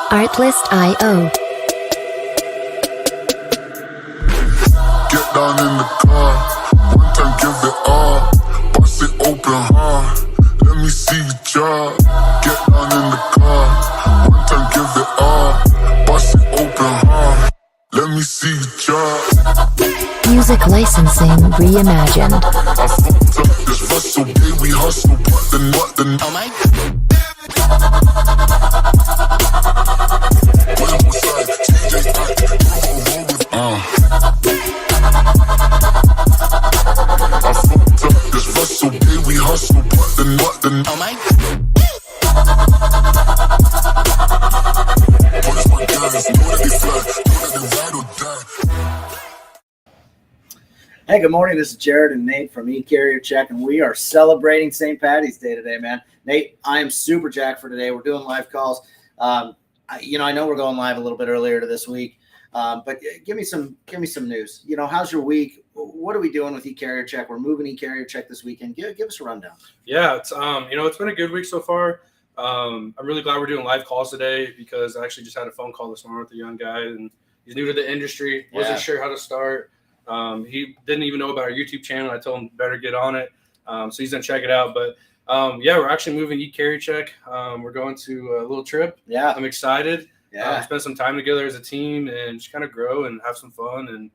Artlist.io. Get down in the car, one time give it all, bust it open hard, let me see you drop. Get down in the car, one time give it all, bust it open hard, let me see you drop. Music licensing reimagined. I fucked up this hustle, baby hustle, but the oh my I fucked up this hustle, baby hustle, but the oh my what is my guys, know that they fly, know that they ride or die. Hey, good morning. This is Jared and Nate from eCarrierCheck, and we are celebrating St. Patty's Day today, man. Nate, I am super jacked for today. We're doing live calls. I know we're going live a little bit earlier this week, but give me some news. How's your week? What are we doing with eCarrierCheck? We're moving eCarrierCheck this weekend. Give us a rundown. Yeah, it's it's been a good week so far. I'm really glad we're doing live calls today because I actually just had a phone call this morning with a young guy, and he's new to the industry. Wasn't sure how to start. He didn't even know about our YouTube channel. I told him better get on it. So he's gonna check it out. But we're actually moving eCarrierCheck. We're going to a little trip. Yeah, I'm excited. Yeah, spend some time together as a team and just kind of grow and have some fun. And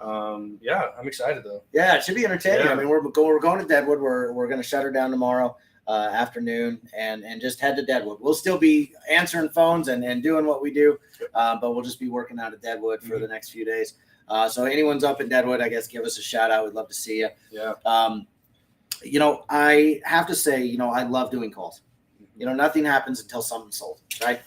I'm excited though. Yeah, it should be entertaining. Yeah. I mean, we're going to Deadwood. We're going to shut her down tomorrow afternoon and just head to Deadwood. We'll still be answering phones and doing what we do, but we'll just be working out at Deadwood for the next few days. So anyone's up in Deadwood, I guess, give us a shout out. We'd love to see you. Yeah. I have to say, I love doing calls. Nothing happens until something's sold, right?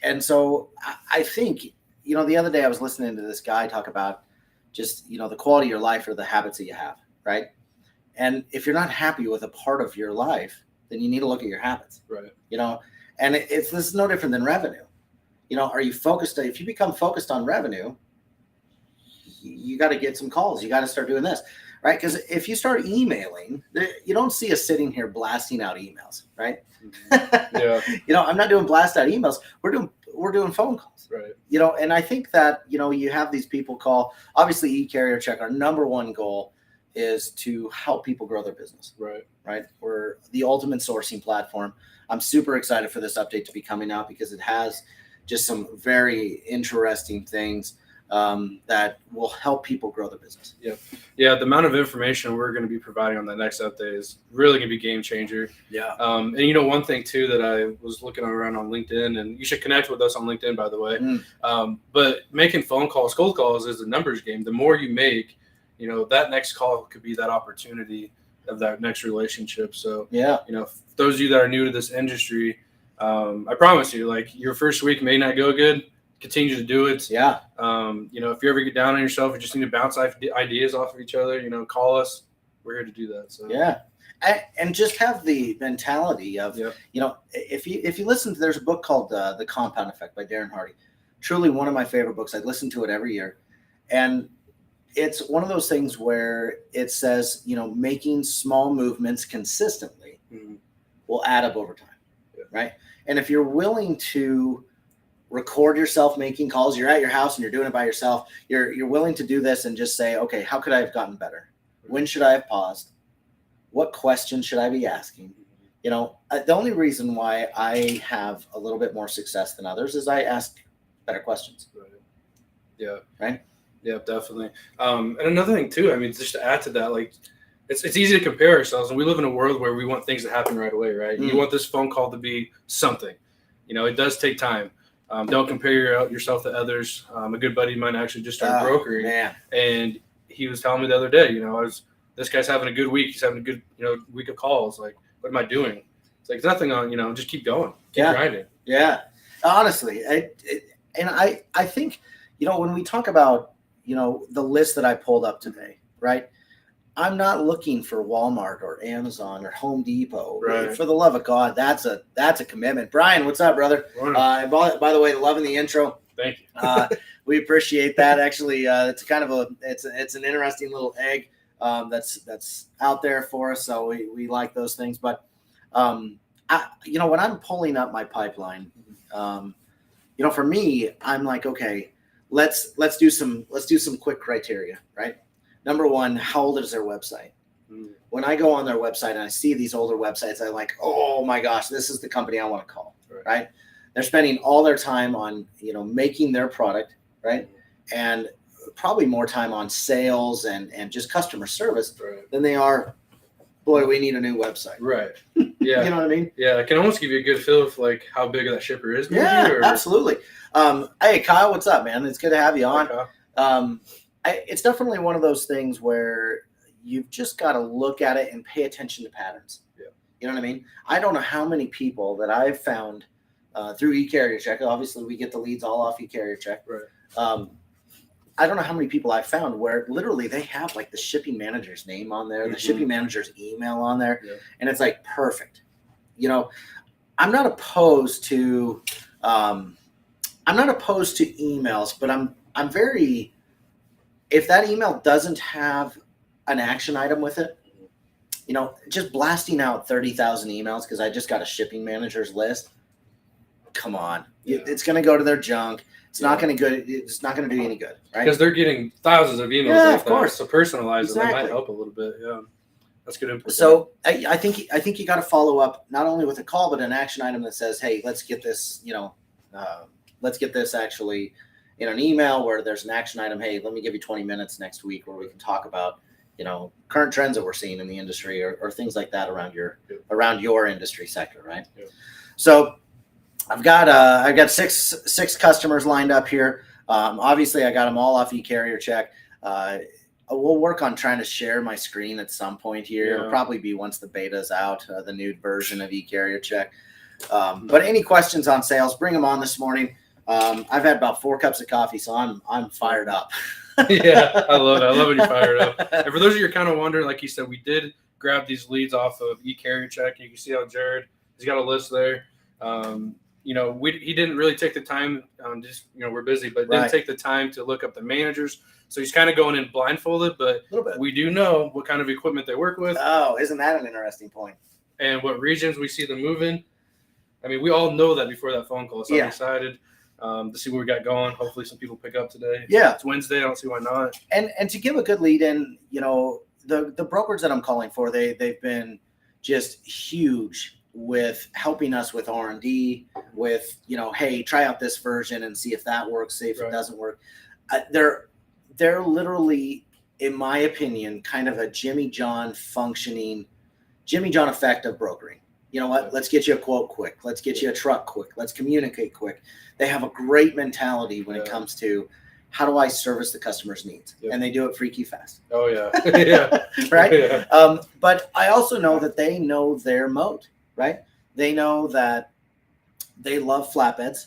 And so I think, the other day I was listening to this guy talk about just, the quality of your life or the habits that you have, right? And if you're not happy with a part of your life, then you need to look at your habits, right? And this is no different than revenue. Are you focused? If you become focused on revenue, you got to get some calls. You got to start doing this, right? Because if you start emailing, you don't see us sitting here blasting out emails, right? Yeah. I'm not doing blast out emails. We're doing phone calls, right? And I think that you have these people call. Obviously, eCarrierCheck, our number one goal is to help people grow their business, Right. We're the ultimate sourcing platform. I'm super excited for this update to be coming out because it has just some very interesting things that will help people grow their business. Yeah. The amount of information we're going to be providing on that next update is really going to be game changer. Yeah. And one thing too that I was looking around on LinkedIn, and you should connect with us on LinkedIn, by the way. But making phone calls, cold calls is a numbers game. The more you make, that next call could be that opportunity of that next relationship. So those of you that are new to this industry, I promise you, like your first week may not go good. Continue to do it. Yeah. If you ever get down on yourself, you just need to bounce ideas off of each other. Call us. We're here to do that. So yeah, and just have the mentality of if you listen to, there's a book called The Compound Effect by Darren Hardy. Truly one of my favorite books. I listen to it every year, and it's one of those things where it says making small movements consistently will add up over time, right? And if you're willing to record yourself making calls, you're at your house and you're doing it by yourself, you're willing to do this and just say, okay, how could I have gotten better? When should I have paused? What questions should I be asking? The only reason why I have a little bit more success than others is I ask better questions. Right. Yeah. Right. Yeah, definitely. And another thing too, just to add to that, like it's easy to compare ourselves, and we live in a world where we want things to happen right away, right? You want this phone call to be something. It does take time. Don't compare yourself to others. A good buddy of mine actually just started brokering, and he was telling me the other day, this guy's having a good week. He's having a good, week of calls. Like, what am I doing? It's like nothing on, just keep going, keep grinding. Yeah, honestly, I think, when we talk about, the list that I pulled up today, right? I'm not looking for Walmart or Amazon or Home Depot. Right. For the love of God, that's a commitment. Brian, what's up, brother? By the way, loving the intro. Thank you. We appreciate that. Actually, it's kind of it's an interesting little egg that's out there for us. So we like those things. But when I'm pulling up my pipeline, for me, I'm like, okay, let's do some quick criteria, right? Number one, how old is their website? When I go on their website and I see these older websites, I'm like, oh my gosh, this is the company I want to call, right? They're spending all their time on, making their product, right? And probably more time on sales and just customer service than they are, boy, we need a new website. Right. Yeah. You know what I mean? Yeah. I can almost give you a good feel of like how big that shipper is. Maybe, absolutely. Hey, Kyle, what's up, man? It's good to have you on. It's definitely one of those things where you've just got to look at it and pay attention to patterns. Yeah. You know what I mean? I don't know how many people that I've found through eCarrierCheck. Obviously, we get the leads all off eCarrierCheck. Right. I don't know how many people I've found where literally they have like the shipping manager's name on there, the shipping manager's email on there, and it's like perfect. I'm not opposed to emails, but I'm very, if that email doesn't have an action item with it, just blasting out 30,000 emails because I just got a shipping manager's list. Come on, it's going to go to their junk. It's not going to It's not going to do any good, right? Because they're getting thousands of emails. Yeah, like of course. So personalize them. That might help a little bit. Yeah, that's good input. So I think you got to follow up not only with a call but an action item that says, hey, let's get this. Let's get this actually in an email where there's an action item. Hey, let me give you 20 minutes next week where we can talk about current trends that we're seeing in the industry or things like that around your industry sector, right? Yeah. So I've got six customers lined up here. Obviously, I got them all off eCarrierCheck. We'll work on trying to share my screen at some point here. Yeah. It'll probably be once the beta's out, the new version of eCarrierCheck. But any questions on sales, bring them on this morning. I've had about 4 cups of coffee, so I'm fired up. Yeah, I love it. I love when you're fired up. And for those of you who are kind of wondering, like you said, we did grab these leads off of eCarrierCheck. You can see how Jared, he's got a list there. He didn't really take the time, we're busy, but didn't take the time to look up the managers. So he's kind of going in blindfolded, but we do know what kind of equipment they work with. Oh, isn't that an interesting point? And what regions we see them moving. I mean, we all know that before that phone call. So I'm excited to see what we got going. Hopefully some people pick up today. Yeah. It's Wednesday. I don't see why not. And to give a good lead in, the brokers that I'm calling for, they've been just huge with helping us with R&D, with, hey, try out this version and see if that works, see if it doesn't work. They're literally, in my opinion, kind of a Jimmy John effect of brokering. You know what? Let's get you a quote quick. Let's get you a truck quick. Let's communicate quick. They have a great mentality when it comes to how do I service the customer's needs? Yep. And they do it freaky fast. Oh, yeah. Yeah. Right? Yeah. But I also know that they know their moat, right? They know that they love flatbeds.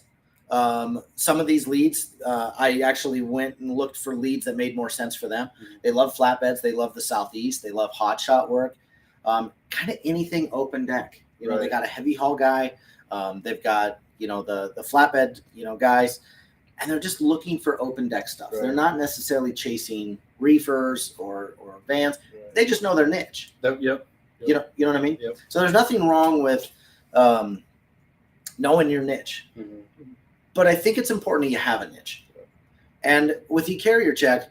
Some of these leads, I actually went and looked for leads that made more sense for them. Mm-hmm. They love flatbeds. They love the Southeast. They love hotshot work. Kind of anything open deck. They got a heavy haul guy. They've got, the flatbed, guys, and they're just looking for open deck stuff. Right. They're not necessarily chasing reefers or vans. Right. They just know their niche. Yep. You know what I mean? Yep. So there's nothing wrong with knowing your niche. Mm-hmm. But I think it's important that you have a niche. Right. And with eCarrierCheck,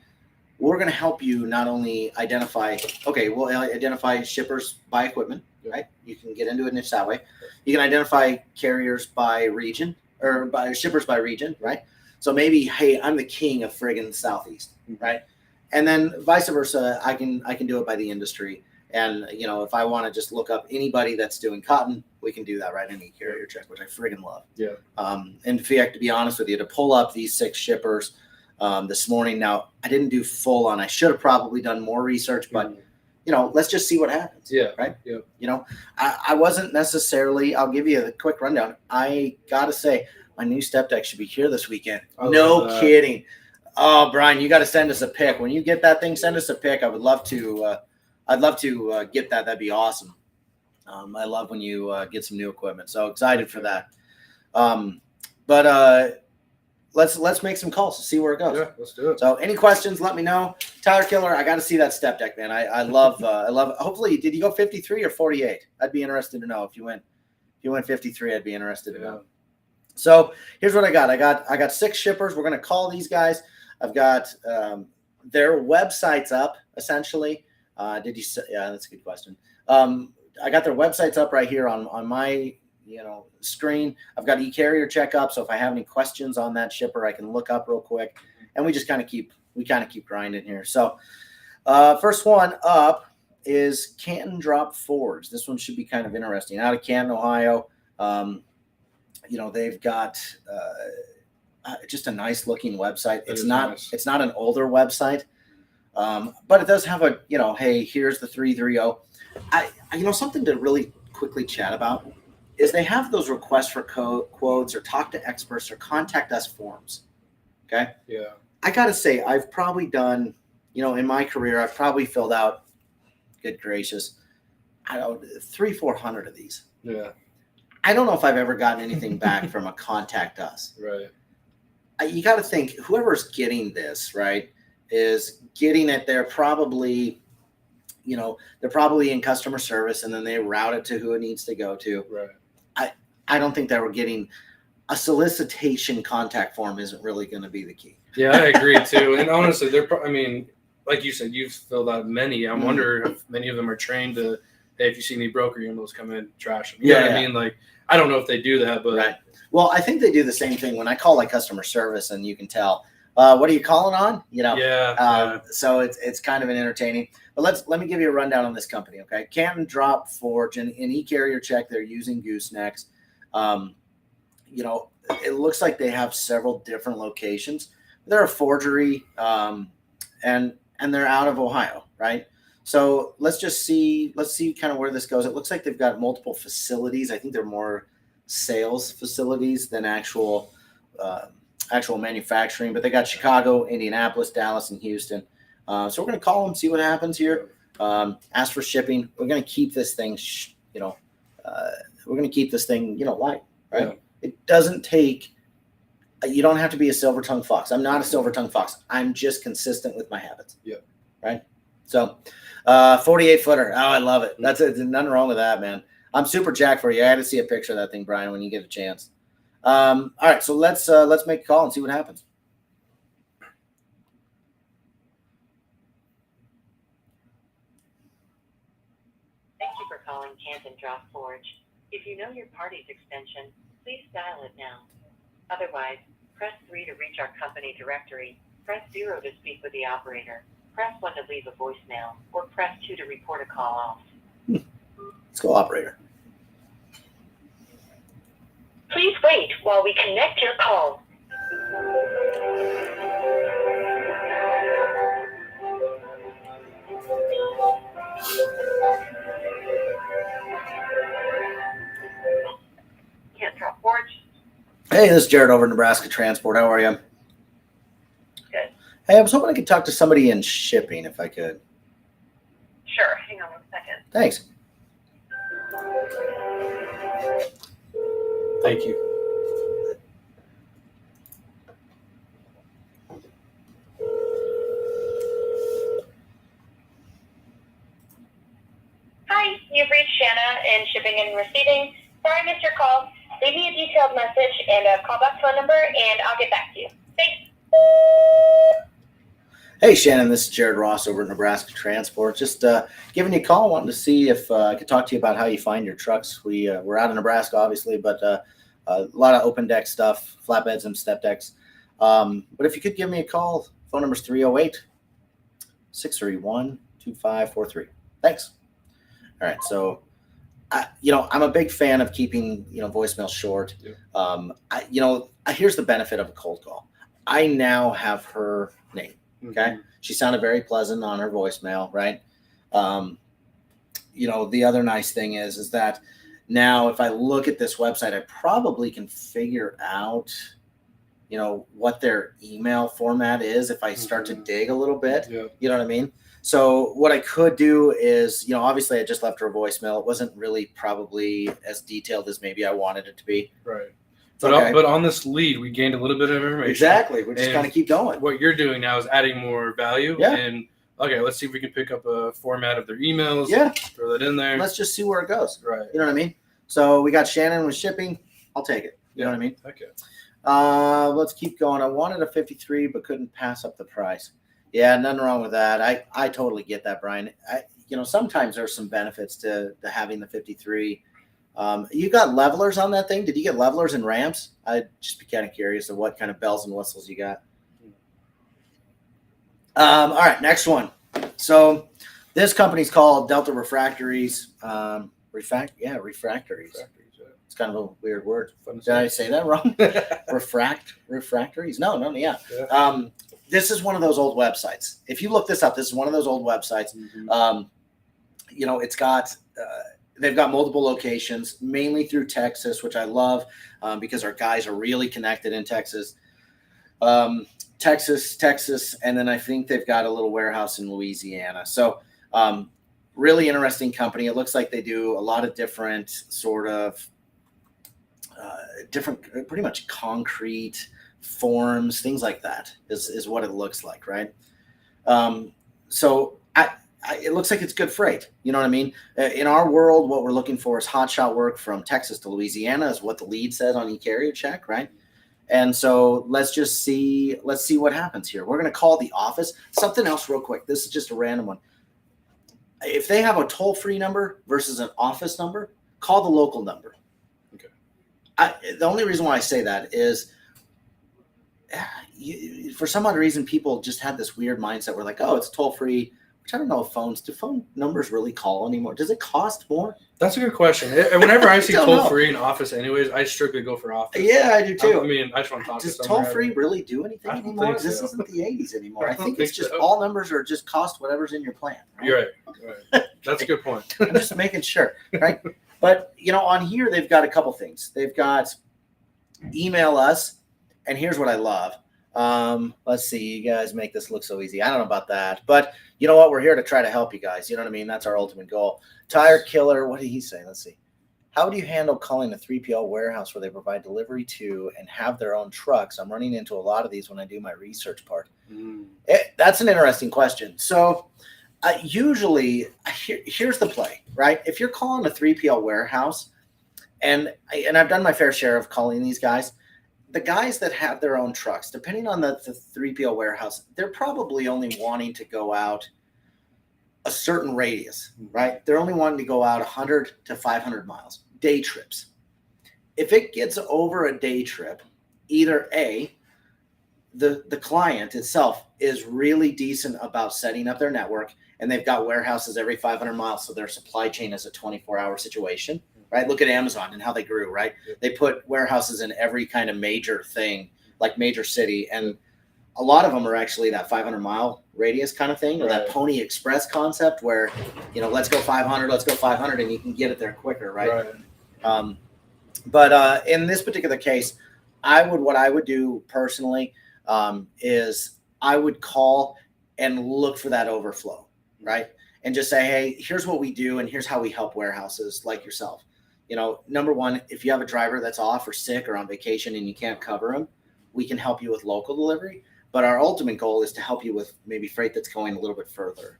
we're going to help you not only identify shippers by equipment, right? You can get into a niche that way. You can identify carriers by region or by shippers by region, right? So maybe, hey, I'm the king of friggin' Southeast, right? And then vice versa, I can do it by the industry. And, if I want to just look up anybody that's doing cotton, we can do that right in eCarrierCheck, which I friggin' love. Yeah. And to be honest with you, to pull up these 6 shippers this morning. Now, I didn't do full on. I should have probably done more research, but let's just see what happens. Yeah. Right. Yeah. I wasn't necessarily. I'll give you a quick rundown. I gotta say, my new step deck should be here this weekend. No kidding. Oh, Brian, you got to send us a pic. When you get that thing, send us a pic. I would love to. I'd love to get that. That'd be awesome. I love when you get some new equipment. So excited for that. But let's make some calls to see where it goes. Yeah, let's do it. So any questions, let me know. Tyler Killer, I got to see that step deck, man. I love it. Hopefully, did you go 53 or 48? I'd be interested to know if you went 53. I'd be interested to know. So here's what I got. I got 6 shippers. We're going to call these guys. I've got their websites up essentially. Did you say? Yeah, that's a good question. I got their websites up right here on my screen. I've got eCarrierCheck up, so if I have any questions on that shipper, I can look up real quick, and we just kind of keep grinding here. So first one up is Canton Drop Forge. This one should be kind of interesting. Out of Canton, Ohio. They've got just a nice looking website. It's not an older website, but it does have a hey, here's the 330. Something to really quickly chat about is they have those requests for quotes or talk to experts or contact us forms. Okay. Yeah. I gotta say, I've probably done, in my career, I've probably filled out, good gracious, 300-400 of these. Yeah. I don't know if I've ever gotten anything back from a contact us. Right. You got to think whoever's getting this, right, is getting it. They're probably in customer service, and then they route it to who it needs to go to. Right. I don't think they were getting a solicitation contact form. Isn't really going to be the key. Yeah, I agree too. And honestly, like you said, you've filled out many. I wonder if many of them are trained to, hey, if you see any broker emails come in, trash them. You know what I mean? Like, I don't know if they do that, but right. Well, I think they do the same thing when I call like customer service, and you can tell, what are you calling on? So it's kind of an entertaining. But let me give you a rundown on this company, okay? Canton Drop Forge and eCarrierCheck, they're using goosenecks. It looks like they have several different locations. They're a forgery, and they're out of Ohio, right? So let's see kind of where this goes. It looks like they've got multiple facilities. I think they're more sales facilities than actual manufacturing, but they got Chicago, Indianapolis, Dallas, and Houston. So we're going to call them, see what happens here. Ask for shipping. We're going to keep this thing, light, right? Yeah. It doesn't take, you don't have to be a silver-tongued fox. I'm not a silver-tongued fox. I'm just consistent with my habits. Yeah. Right. So 48-footer. Oh, I love it. That's it. There's nothing wrong with that, man. I'm super jacked for you. I had to see a picture of that thing, Brian, when you get a chance. All right. So let's make a call and see what happens. Thank you for calling Canton Drop Forge. If you know your party's extension, please dial it now. Otherwise, press 3 to reach our company directory, press 0 to speak with the operator, press 1 to leave a voicemail, or press 2 to report a call off. Let's go, operator. Please wait while we connect your call. Can't Drop Forge. Hey, this is Jared over at Nebraska Transport. How are you? Good. Hey, I was hoping I could talk to somebody in shipping if I could. Sure. Hang on 1 second. Thanks. Thank you. Hi, you've reached Shanna in shipping and receiving. Sorry I missed your call. Leave me a detailed message and a callback phone number, and I'll get back to you. Thanks. Hey, Shannon, this is Jared Ross over at Nebraska Transport. Just giving you a call, wanting to see if I could talk to you about how you find your trucks. We're out of Nebraska, obviously, but a lot of open deck stuff, flatbeds and step decks. But if you could give me a call, phone number is 308-631-2543. Thanks. All right, so I'm a big fan of keeping voicemail short. Yeah. Here's the benefit of a cold call. I now have her name. Okay. Mm-hmm. She sounded very pleasant on her voicemail, right? The other nice thing is that now if I look at this website, I probably can figure out, what their email format is if I start to dig a little bit. Yeah. You know what I mean? So what I could do is, obviously I just left her a voicemail. It wasn't really probably as detailed as maybe I wanted it to be. Right. But on this lead, we gained a little bit of information. Exactly. We just kind of keep going. What you're doing now is adding more value. Yeah. And, okay, let's see if we can pick up a format of their emails. Yeah. Throw that in there. Let's just see where it goes. Right. You know what I mean? So we got Shannon with shipping. I'll take it. You know what I mean? Okay. Let's keep going. I wanted a 53, but couldn't pass up the price. Yeah, nothing wrong with that. I totally get that, Brian. Sometimes there's some benefits to having the 53. You got levelers on that thing? Did you get levelers and ramps? I'd just be kind of curious of what kind of bells and whistles you got. All right, next one. So this company's called Delta Refractories. Refractories. It's kind of a weird word. Did I say that wrong? Refractories? No, yeah. This is one of those old websites. If you look this up, this is one of those old websites. Mm-hmm. It's got they've got multiple locations, mainly through Texas, which I love because our guys are really connected in Texas. Texas, and then I think they've got a little warehouse in Louisiana. So really interesting company. It looks like they do a lot of different sort of pretty much concrete forms, things like that is what it looks like, right? So it looks like it's good freight. You know what I mean? In our world, what we're looking for is hotshot work from Texas to Louisiana is what the lead says on eCarrierCheck, right? And so let's see what happens here. We're going to call the office. Something else real quick. This is just a random one. If they have a toll-free number versus an office number, call the local number. Okay. The only reason why I say that is for some odd reason, people just have this weird mindset where like, oh, it's toll-free, which I don't know if do phone numbers really call anymore? Does it cost more? That's a good question. Whenever I see toll-free in office anyways, I strictly go for office. Yeah, I do too. I just want to talk Does to someone. toll-free really do anything I don't anymore? think This so. isn't the 80s anymore. I think think it's just so. all numbers are just cost whatever's in your plan. Right? You're right. That's a good point. I'm just making sure, right? But, on here, they've got a couple things. They've got email us, and here's what I love. Let's see, you guys make this look so easy. I don't know about that, but you know what? We're here to try to help you guys. You know what I mean? That's our ultimate goal. Tire Killer, what did he say? Let's see. How do you handle calling a 3PL warehouse where they provide delivery to and have their own trucks? I'm running into a lot of these when I do my research part. That's an interesting question. So usually, here's the play, right? If you're calling a 3PL warehouse, and I've done my fair share of calling these guys, the guys that have their own trucks, depending on the 3PL warehouse, they're probably only wanting to go out a certain radius, right? They're only wanting to go out 100 to 500 miles, day trips. If it gets over a day trip, either A, the client itself is really decent about setting up their network, and they've got warehouses every 500 miles, so their supply chain is a 24-hour situation. Right? Look at Amazon and how they grew, right? They put warehouses in every kind of major thing, like major city. And a lot of them are actually that 500-mile radius kind of thing, or that Pony Express concept where, let's go 500, and you can get it there quicker, right? But in this particular case, what I would do personally is I would call and look for that overflow, right? And just say, hey, here's what we do, and here's how we help warehouses like yourself. Number one, if you have a driver that's off or sick or on vacation and you can't cover them, we can help you with local delivery. But our ultimate goal is to help you with maybe freight that's going a little bit further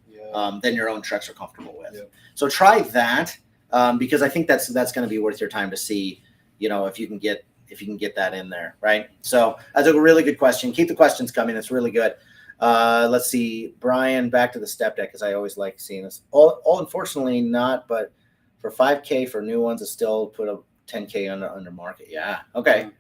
than your own trucks are comfortable with. Yeah. So try that because I think that's going to be worth your time to see, if you can get that in there, right? So that's a really good question. Keep the questions coming. It's really good. Let's see, Brian, back to the step deck because I always like seeing this. Unfortunately not, but for $5K for new ones, it's still put a $10K under market. Yeah. Okay.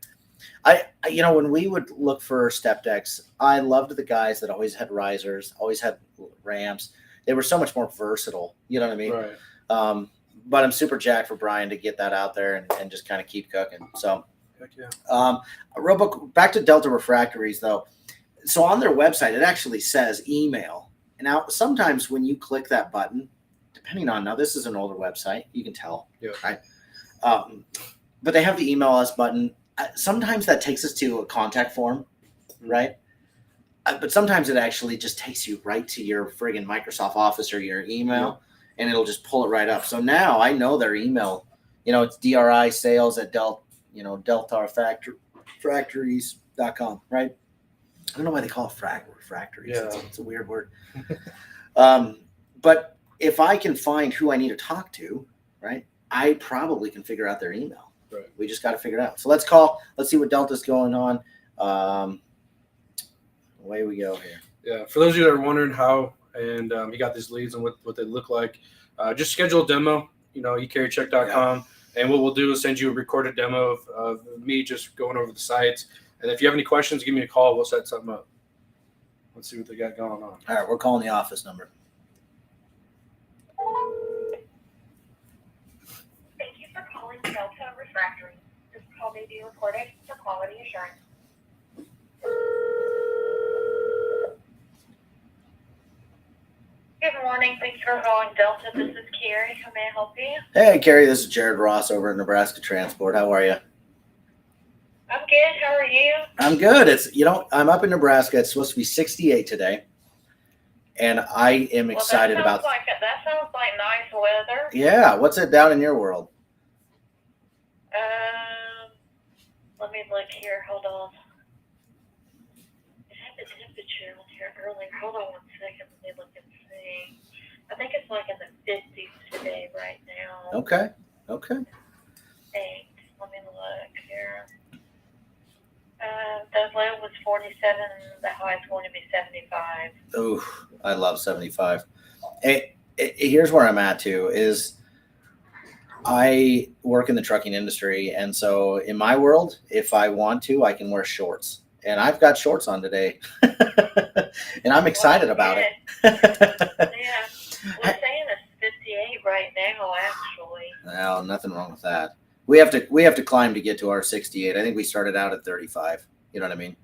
I when we would look for step decks, I loved the guys that always had risers, always had ramps. They were so much more versatile. You know what I mean? Right. But I'm super jacked for Brian to get that out there and just kind of keep cooking. So, heck yeah. Real quick, back to Delta Refractories though. So on their website, it actually says email. And now sometimes when you click that button, depending on, now this is an older website, you can tell, right? But they have the email us button. Sometimes that takes us to a contact form, right? But sometimes it actually just takes you right to your friggin' Microsoft Office or your email, and it'll just pull it right up. So now I know their email. It's DRI sales at deltarefactories.com, right? I don't know why they call it refractories. Yeah. It's a weird word. But if I can find who I need to talk to, right, I probably can figure out their email. Right. We just got to figure it out. So let's call. Let's see what Delta's going on. Away we go here. Yeah. For those of you that are wondering how and you got these leads and what they look like, just schedule a demo. eCarrierCheck.com. And what we'll do is send you a recorded demo of me just going over the sites. And if you have any questions, give me a call. We'll set something up. Let's see what they got going on. All right, we're calling the office number. Thank you for calling Delta Refractory. This call may be recorded for quality assurance. Good morning. Thank you for calling Delta. This is Carrie. How may I help you? Hey, Carrie, this is Jared Ross over at Nebraska Transport. How are you? I'm good. How are you? I'm good. I'm up in Nebraska. It's supposed to be 68 today, and I am excited about. That sounds like nice weather. Yeah, what's it down in your world? Let me look here. Hold on. It had the temperature on here earlier. Hold on 1 second. Let me look and see. I think it's like in the 50s today right now. Okay. Thanks. Let me look here. The low was 47, and the high is going to be 75. Ooh, I love 75. Here's where I'm at too, is I work in the trucking industry. And so in my world, if I want to, I can wear shorts. And I've got shorts on today. And I'm excited about it. Yeah. We're saying it's 58 right now, actually. Well, nothing wrong with that. We have to climb to get to our 68. I think we started out at 35. You know what I mean?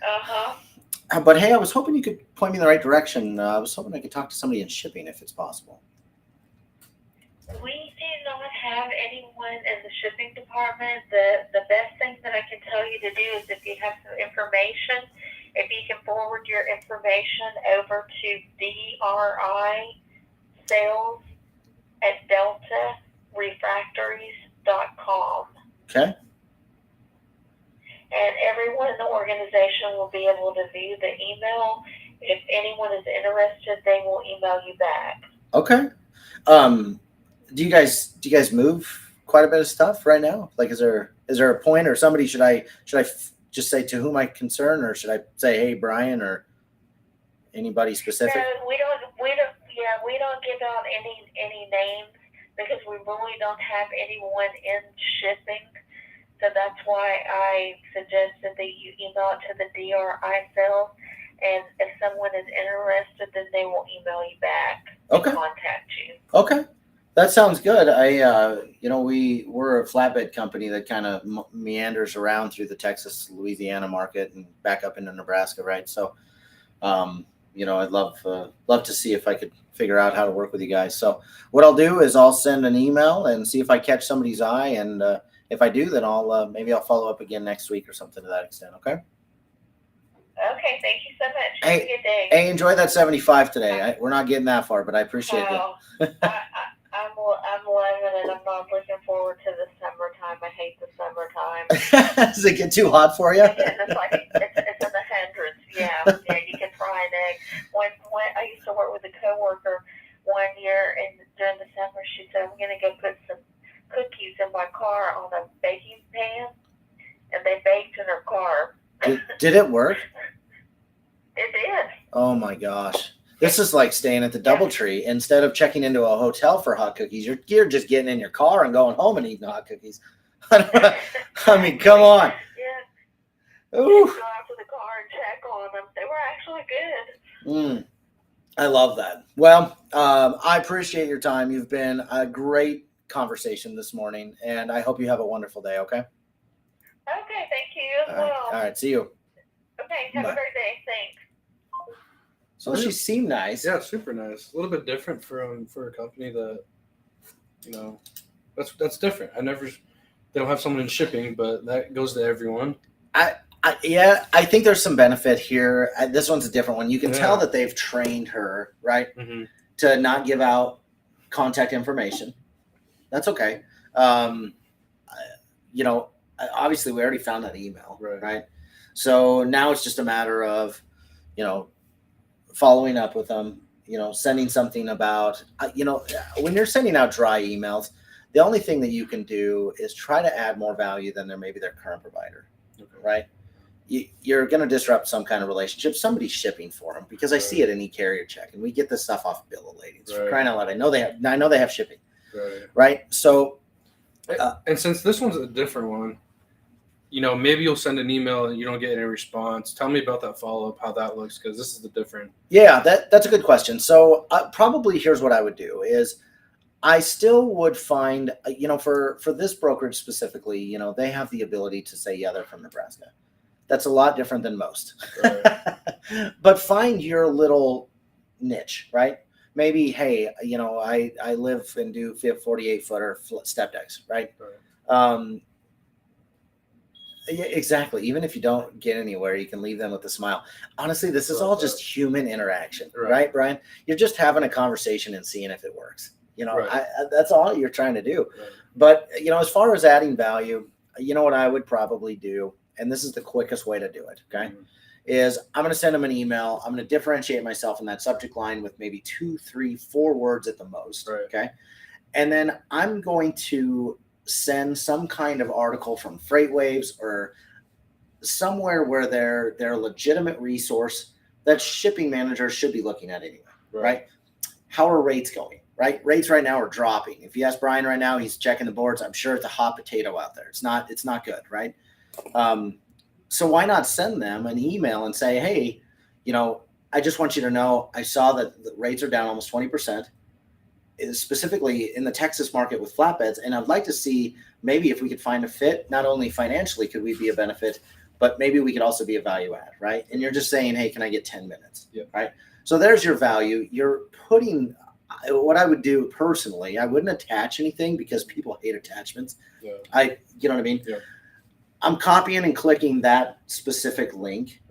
Uh-huh. But hey, I was hoping you could point me in the right direction. I was hoping I could talk to somebody in shipping if it's possible. We do not have anyone in the shipping department. The best thing that I can tell you to do is if you have some information, if you can forward your information over to DRI sales at deltarefractories.com. Okay. And everyone in the organization will be able to view the email. If anyone is interested, they will email you back. Okay. Do you guys move quite a bit of stuff right now? Like, is there a point, or somebody should I just say to whom I concern, or should I say, hey, Brian, or anybody specific? No, we don't give out any names because we really don't have anyone in shipping. So that's why I suggested that you email it to the DRI sales, and if someone is interested, then they will email you back and contact you. Okay. That sounds good. We're a flatbed company that kind of meanders around through the Texas, Louisiana market and back up into Nebraska, right? So, I'd love to see if I could figure out how to work with you guys. So what I'll do is I'll send an email and see if I catch somebody's eye, and if I do, then maybe I'll follow up again next week or something to that extent. Okay. Okay. Thank you so much. Have a good day. Hey, enjoy that 75 today. We're not getting that far, but I appreciate it. I'm loving it. I'm not looking forward to the summertime. I hate the summertime. Does it get too hot for you? And it's like it's in the hundreds. Yeah, you can fry an egg. When I used to work with a coworker one year, and during the summer, she said, "I'm going to go put some cookies in my car on a baking pan," and they baked in her car. Did it work? It did. Oh my gosh. This is like staying at the DoubleTree. Instead of checking into a hotel for hot cookies, you're just getting in your car and going home and eating hot cookies. I mean, come on. Yeah. Ooh. Go out to the car and check on them. They were actually good. I love that. Well, I appreciate your time. You've been a great conversation this morning, and I hope you have a wonderful day, okay? Okay, thank you as well. All right, see you. Okay, have a great day. Thanks. So she seemed nice. Yeah, super nice. A little bit different for a company that, that's different. They don't have someone in shipping, but that goes to everyone. I think there's some benefit here. This one's a different one. You can tell that they've trained her, right, to not give out contact information. That's okay. Obviously we already found that email, right? So now it's just a matter of, following up with them, sending something about, when you're sending out dry emails, The only thing that you can do is try to add more value than maybe their current provider, right? You're going to disrupt some kind of relationship. Somebody's shipping for them because I see it in eCarrierCheck, and we get this stuff off bill of lading. For crying out loud, I know they have shipping, right? So, and since this one's a different one, maybe you'll send an email and you don't get any response. Tell me about that follow-up, how that looks, because this is the different. Yeah, that's a good question. So probably here's what I would do is I still would find, for this brokerage specifically, they have the ability to say, yeah, they're from Nebraska. That's a lot different than most. Right. But find your little niche, right? Maybe, hey, I live and do 48-footer step decks, right? Yeah, exactly. Even if you don't get anywhere, you can leave them with a smile. Honestly, this is all just human interaction, right, Brian? You're just having a conversation and seeing if it works. That's all you're trying to do. Right. But, as far as adding value, what I would probably do, and this is the quickest way to do it, okay, is I'm going to send them an email. I'm going to differentiate myself in that subject line with maybe 2, 3, 4 words at the most, okay? And then I'm going to send some kind of article from FreightWaves or somewhere where they're a legitimate resource that shipping managers should be looking at anyway, right? How are rates going, right? Rates right now are dropping. If you ask Brian right now, he's checking the boards. I'm sure it's a hot potato out there. It's not good, right? So why not send them an email and say, hey, I just want you to know, I saw that the rates are down almost 20%. Specifically in the Texas market with flatbeds, and I'd like to see maybe if we could find a fit. Not only financially could we be a benefit, but maybe we could also be a value add, right? And you're just saying, hey, can I get 10 minutes? Yep. Right? So there's your value. You're putting what I would do personally. I wouldn't attach anything because people hate attachments. Yeah. You know what I mean? Yeah. I'm copying and clicking that specific link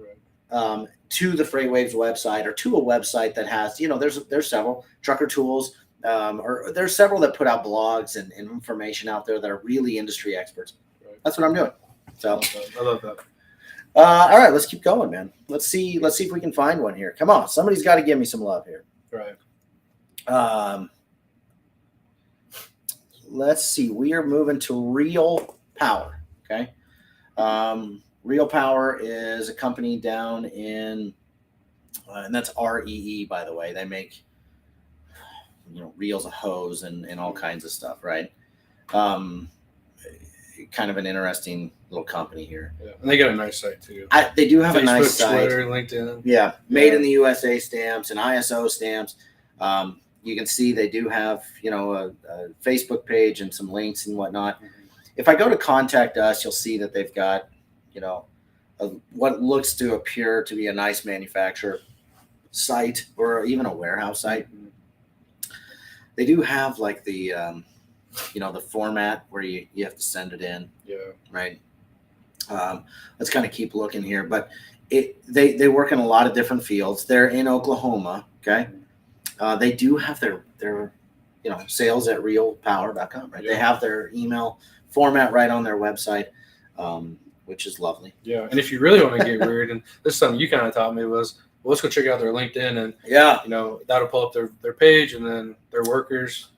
to the FreightWaves website or to a website that has, there's several Trucker Tools. Or there's several that put out blogs and information out there that are really industry experts. Right. That's what I'm doing. So I love that. All right, let's keep going, man. Let's see if we can find one here. Come on, somebody's got to give me some love here. Right. Let's see. We are moving to Real Power. Okay. Real Power is a company down in, and that's REE, by the way. They make reels of hose and all kinds of stuff, right? Kind of an interesting little company here. Yeah. And they got a nice site too. They do have Facebook, a nice site. Twitter, LinkedIn. Yeah. Made in the USA stamps and ISO stamps. You can see they do have, a Facebook page and some links and whatnot. Mm-hmm. If I go to contact us, you'll see that they've got, what looks to appear to be a nice manufacturer site or even a warehouse site. Mm-hmm. They do have like the, the format where you have to send it in. Yeah. Right. Let's kind of keep looking here, but they work in a lot of different fields. They're in Oklahoma. Okay. They do have their sales at realpower.com, right? Yeah. They have their email format right on their website, which is lovely. Yeah. And if you really want to get weird, and this is something you kind of taught me was, well, let's go check out their LinkedIn and that'll pull up their page and then their workers.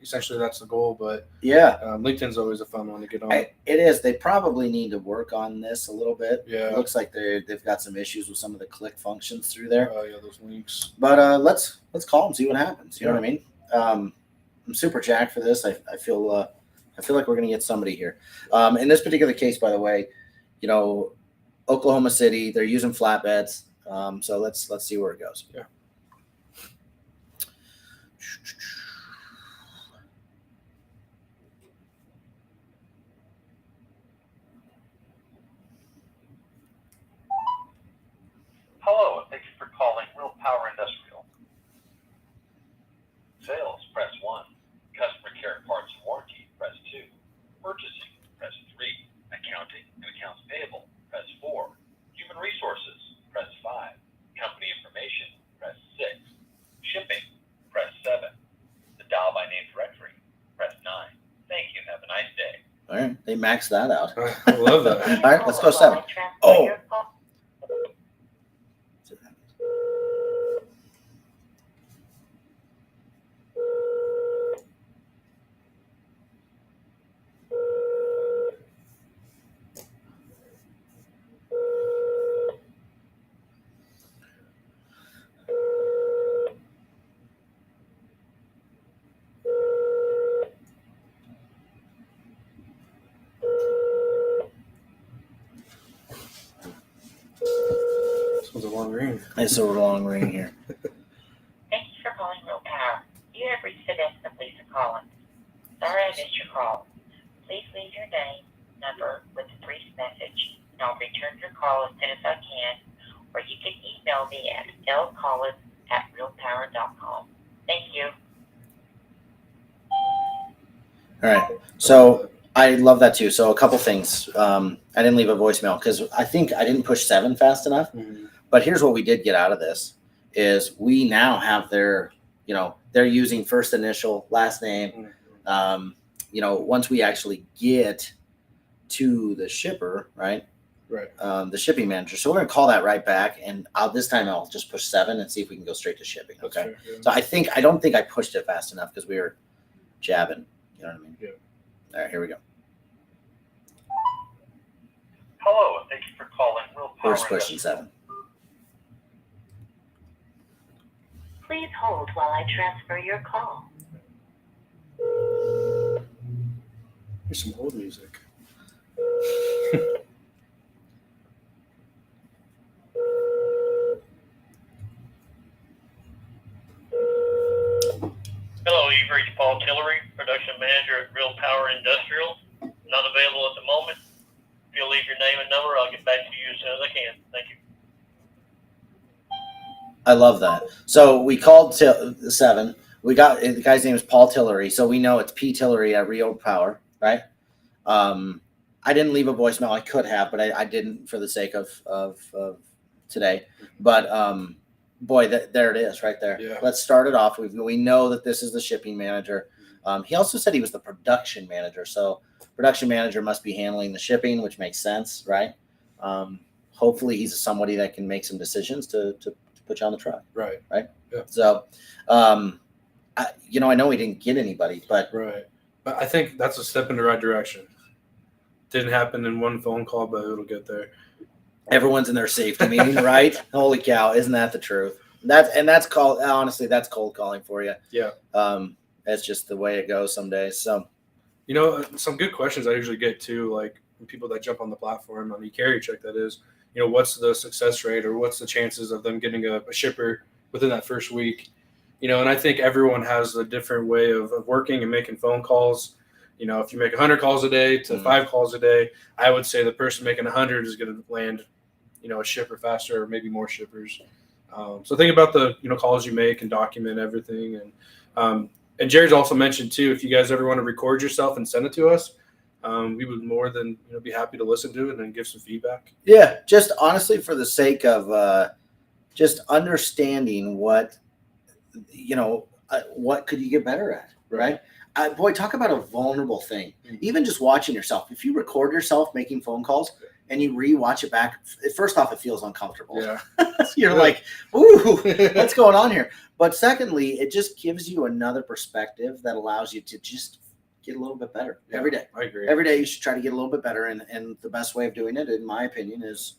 Essentially that's the goal, but LinkedIn's always a fun one to get on. It is. They probably need to work on this a little bit. Yeah. It looks like they've got some issues with some of the click functions through there. Oh yeah, those links. But let's call them, see what happens. You know what I mean? I'm super jacked for this. I feel like we're gonna get somebody here. In this particular case, by the way, Oklahoma City, they're using flatbeds. So let's see where it goes. Yeah. Hello, and thank you for calling Real Power Industrial. Sales, press 1. Customer care, parts, and warranty, press 2. Purchasing, press 3. Accounting and accounts payable, press 4. Human resources, press 5. Company information, press 6. Shipping, press 7. The dial by name directory, press 9. Thank you and have a nice day. All right, they maxed that out. I love that. All right, let's go 7. Oh. long ring. It's a long ring here. Thank you for calling Real Power. You have reached the desk of Lisa Collins. Sorry I missed your call. Please leave your name, number with a brief message, and I'll return your call as soon as I can, or you can email me at lcollins@realpower.com. Thank you. All right. So I love that too. So a couple things. I didn't leave a voicemail because I think I didn't push 7 fast enough. Mhm. But here's what we did get out of this is we now have their, they're using first initial, last name. Once we actually get to the shipper, right? Right. The shipping manager. So we're going to call that right back. And this time I'll just push 7 and see if we can go straight to shipping. That's Okay. fair, yeah. So I don't think I pushed it fast enough because we were jabbing. You know what I mean? Yeah. All right, here we go. Hello, and thank you for calling Real Power. First pushing 7. Please hold while I transfer your call. Here's some old music. Hello, you've reached Paul Tillery, Production Manager at Real Power Industrial. Not available at the moment. If you'll leave your name and number, I'll get back to you as soon as I can. Thank you. I love that. So we called 7. We got the guy's name is Paul Tillery, so we know it's P Tillery at Real Power, right? I didn't leave a voicemail. I could have, but I didn't for the sake of today. But boy, there it is, right there. Yeah. Let's start it off. We know that this is the shipping manager. He also said he was the production manager, so production manager must be handling the shipping, which makes sense, right? Hopefully, he's somebody that can make some decisions to put you on the truck. Right. Right. Yeah. So, I know we didn't get anybody, but Right. But I think that's a step in the right direction. Didn't happen in one phone call, but it'll get there. everyone's in their safety meeting, right? Holy cow, isn't that the truth? That's cold calling for you. Yeah. That's just the way it goes some days. So, some good questions I usually get too, like from people that jump on the platform on eCarrierCheck, that is, what's the success rate or what's the chances of them getting a shipper within that first week? And I think everyone has a different way of working and making phone calls. If you make 100 calls a day to 5 calls a day, I would say the person making 100 is going to land, a shipper faster or maybe more shippers. So think about the, calls you make and document everything. And Jared's also mentioned too, if you guys ever want to record yourself and send it to us, we would more than be happy to listen to it and give some feedback. yeah, just honestly for the sake of just understanding what could you get better at, right? Boy, talk about a vulnerable thing. Even just watching yourself. If you record yourself making phone calls and you re-watch it back, first off, it feels uncomfortable. Yeah. You're like, ooh, what's going on here? But secondly, it just gives you another perspective that allows you to just get a little bit better every day. I agree. Every day you should try to get a little bit better. And the best way of doing it, in my opinion, is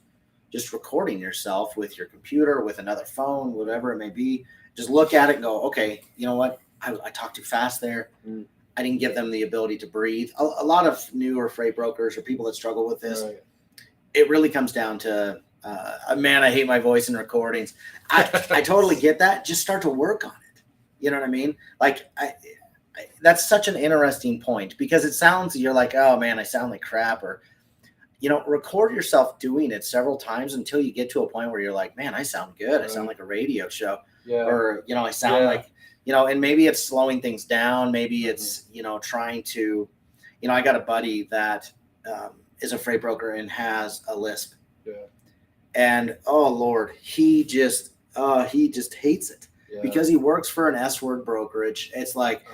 just recording yourself with your computer, with another phone, whatever it may be. Just look at it and go, okay, you know what? I talked too fast there. I didn't give them the ability to breathe. A lot of newer freight brokers or people that struggle with this, it really comes down to, man, I hate my voice in recordings. I totally get that. Just start to work on it. You know what I mean? Like, that's such an interesting point because it sounds, you're like, oh man, I sound like crap. Or, record yourself doing it several times until you get to a point where you're like, man, I sound good. I sound like a radio show. Yeah. Or, I sound like, and maybe it's slowing things down. Maybe it's, trying to, I got a buddy that is a freight broker and has a lisp. Yeah. And, oh Lord, he just hates it because he works for an S-word brokerage. It's like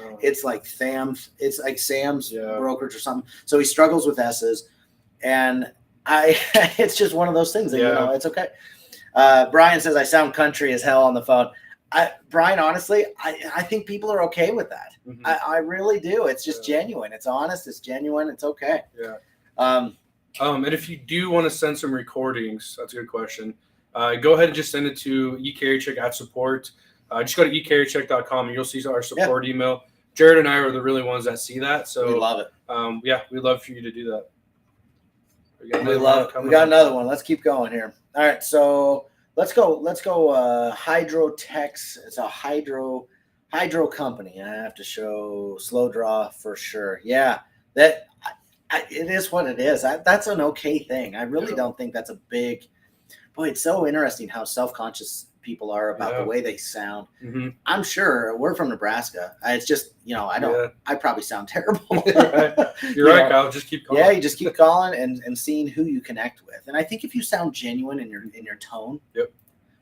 Sam's brokerage or something. So he struggles with S's, and it's just one of those things that, it's okay. Brian says I sound country as hell on the phone. Brian, honestly, I think people are okay with that. I really do. It's just genuine. It's honest. It's genuine. It's okay. Yeah. And if you do want to send some recordings, that's a good question. Go ahead and just send it to eCarrierCheck at support. Just go to eCarrierCheck.com and you'll see our support email. Jared and I are the really ones that see that. So we love it. We'd love for you to do that. We love it. We got another one. Let's keep going here. All right. So Let's go. Hydrotex. It's a hydro company. I have to show slow draw for sure. Yeah, that it is what it is. That's an okay thing. I really don't think that's a big. Boy, it's so interesting how self-conscious people are about the way they sound. Mm-hmm. I'm sure we're from Nebraska. It's just, I don't. Yeah. I probably sound terrible. You're right, Kyle. Just keep calling. Yeah, you just keep calling and seeing who you connect with. And I think if you sound genuine in your tone,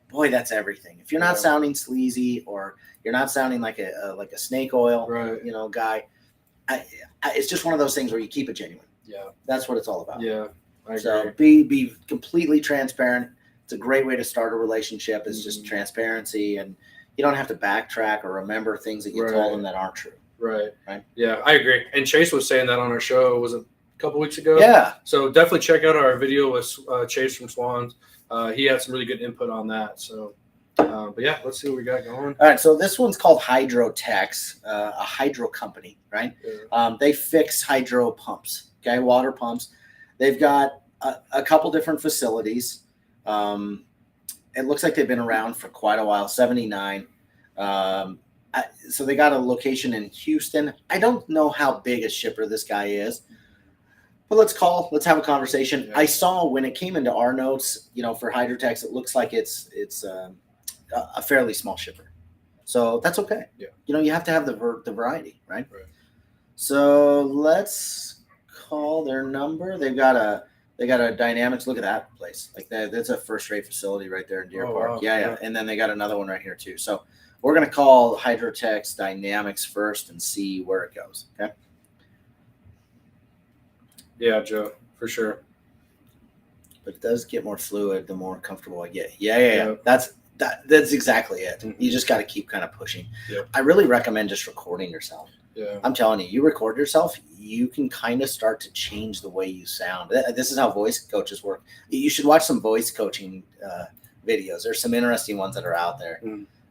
boy, that's everything. If you're not sounding sleazy or you're not sounding like a snake oil, guy, it's just one of those things where you keep it genuine. Yeah, that's what it's all about. Yeah, I agree. So be completely transparent. It's a great way to start a relationship. It's just transparency, and you don't have to backtrack or remember things that you told them that aren't true. Right. Yeah, I agree. And Chase was saying that on our show, was it a couple weeks ago? Yeah. So definitely check out our video with Chase from Swans. He had some really good input on that. So, but yeah, let's see what we got going. All right. So this one's called Hydrotex, a hydro company, right? Yeah. They fix hydro pumps, water pumps. They've got a couple different facilities. It looks like they've been around for quite a while, 79. So they got a location in Houston. I don't know how big a shipper this guy is, but let's have a conversation. Yeah. I saw when it came into our notes, for Hydrotex, it looks like it's a fairly small shipper. So that's okay. Yeah. You have to have the variety, right? So let's call their number. They got a Dynamics. Look at that place. Like that's a first-rate facility right there in Deer Park. Wow. Yeah. And then they got another one right here too. So we're going to call Hydrotex Dynamics first and see where it goes. Okay. Yeah, Joe, for sure. But it does get more fluid the more comfortable I get. Yeah. That's exactly it. Mm-hmm. You just got to keep kind of pushing. Yeah. I really recommend just recording yourself. Yeah. I'm telling you, you record yourself, you can kind of start to change the way you sound. This is how voice coaches work. You should watch some voice coaching videos. There's some interesting ones that are out there.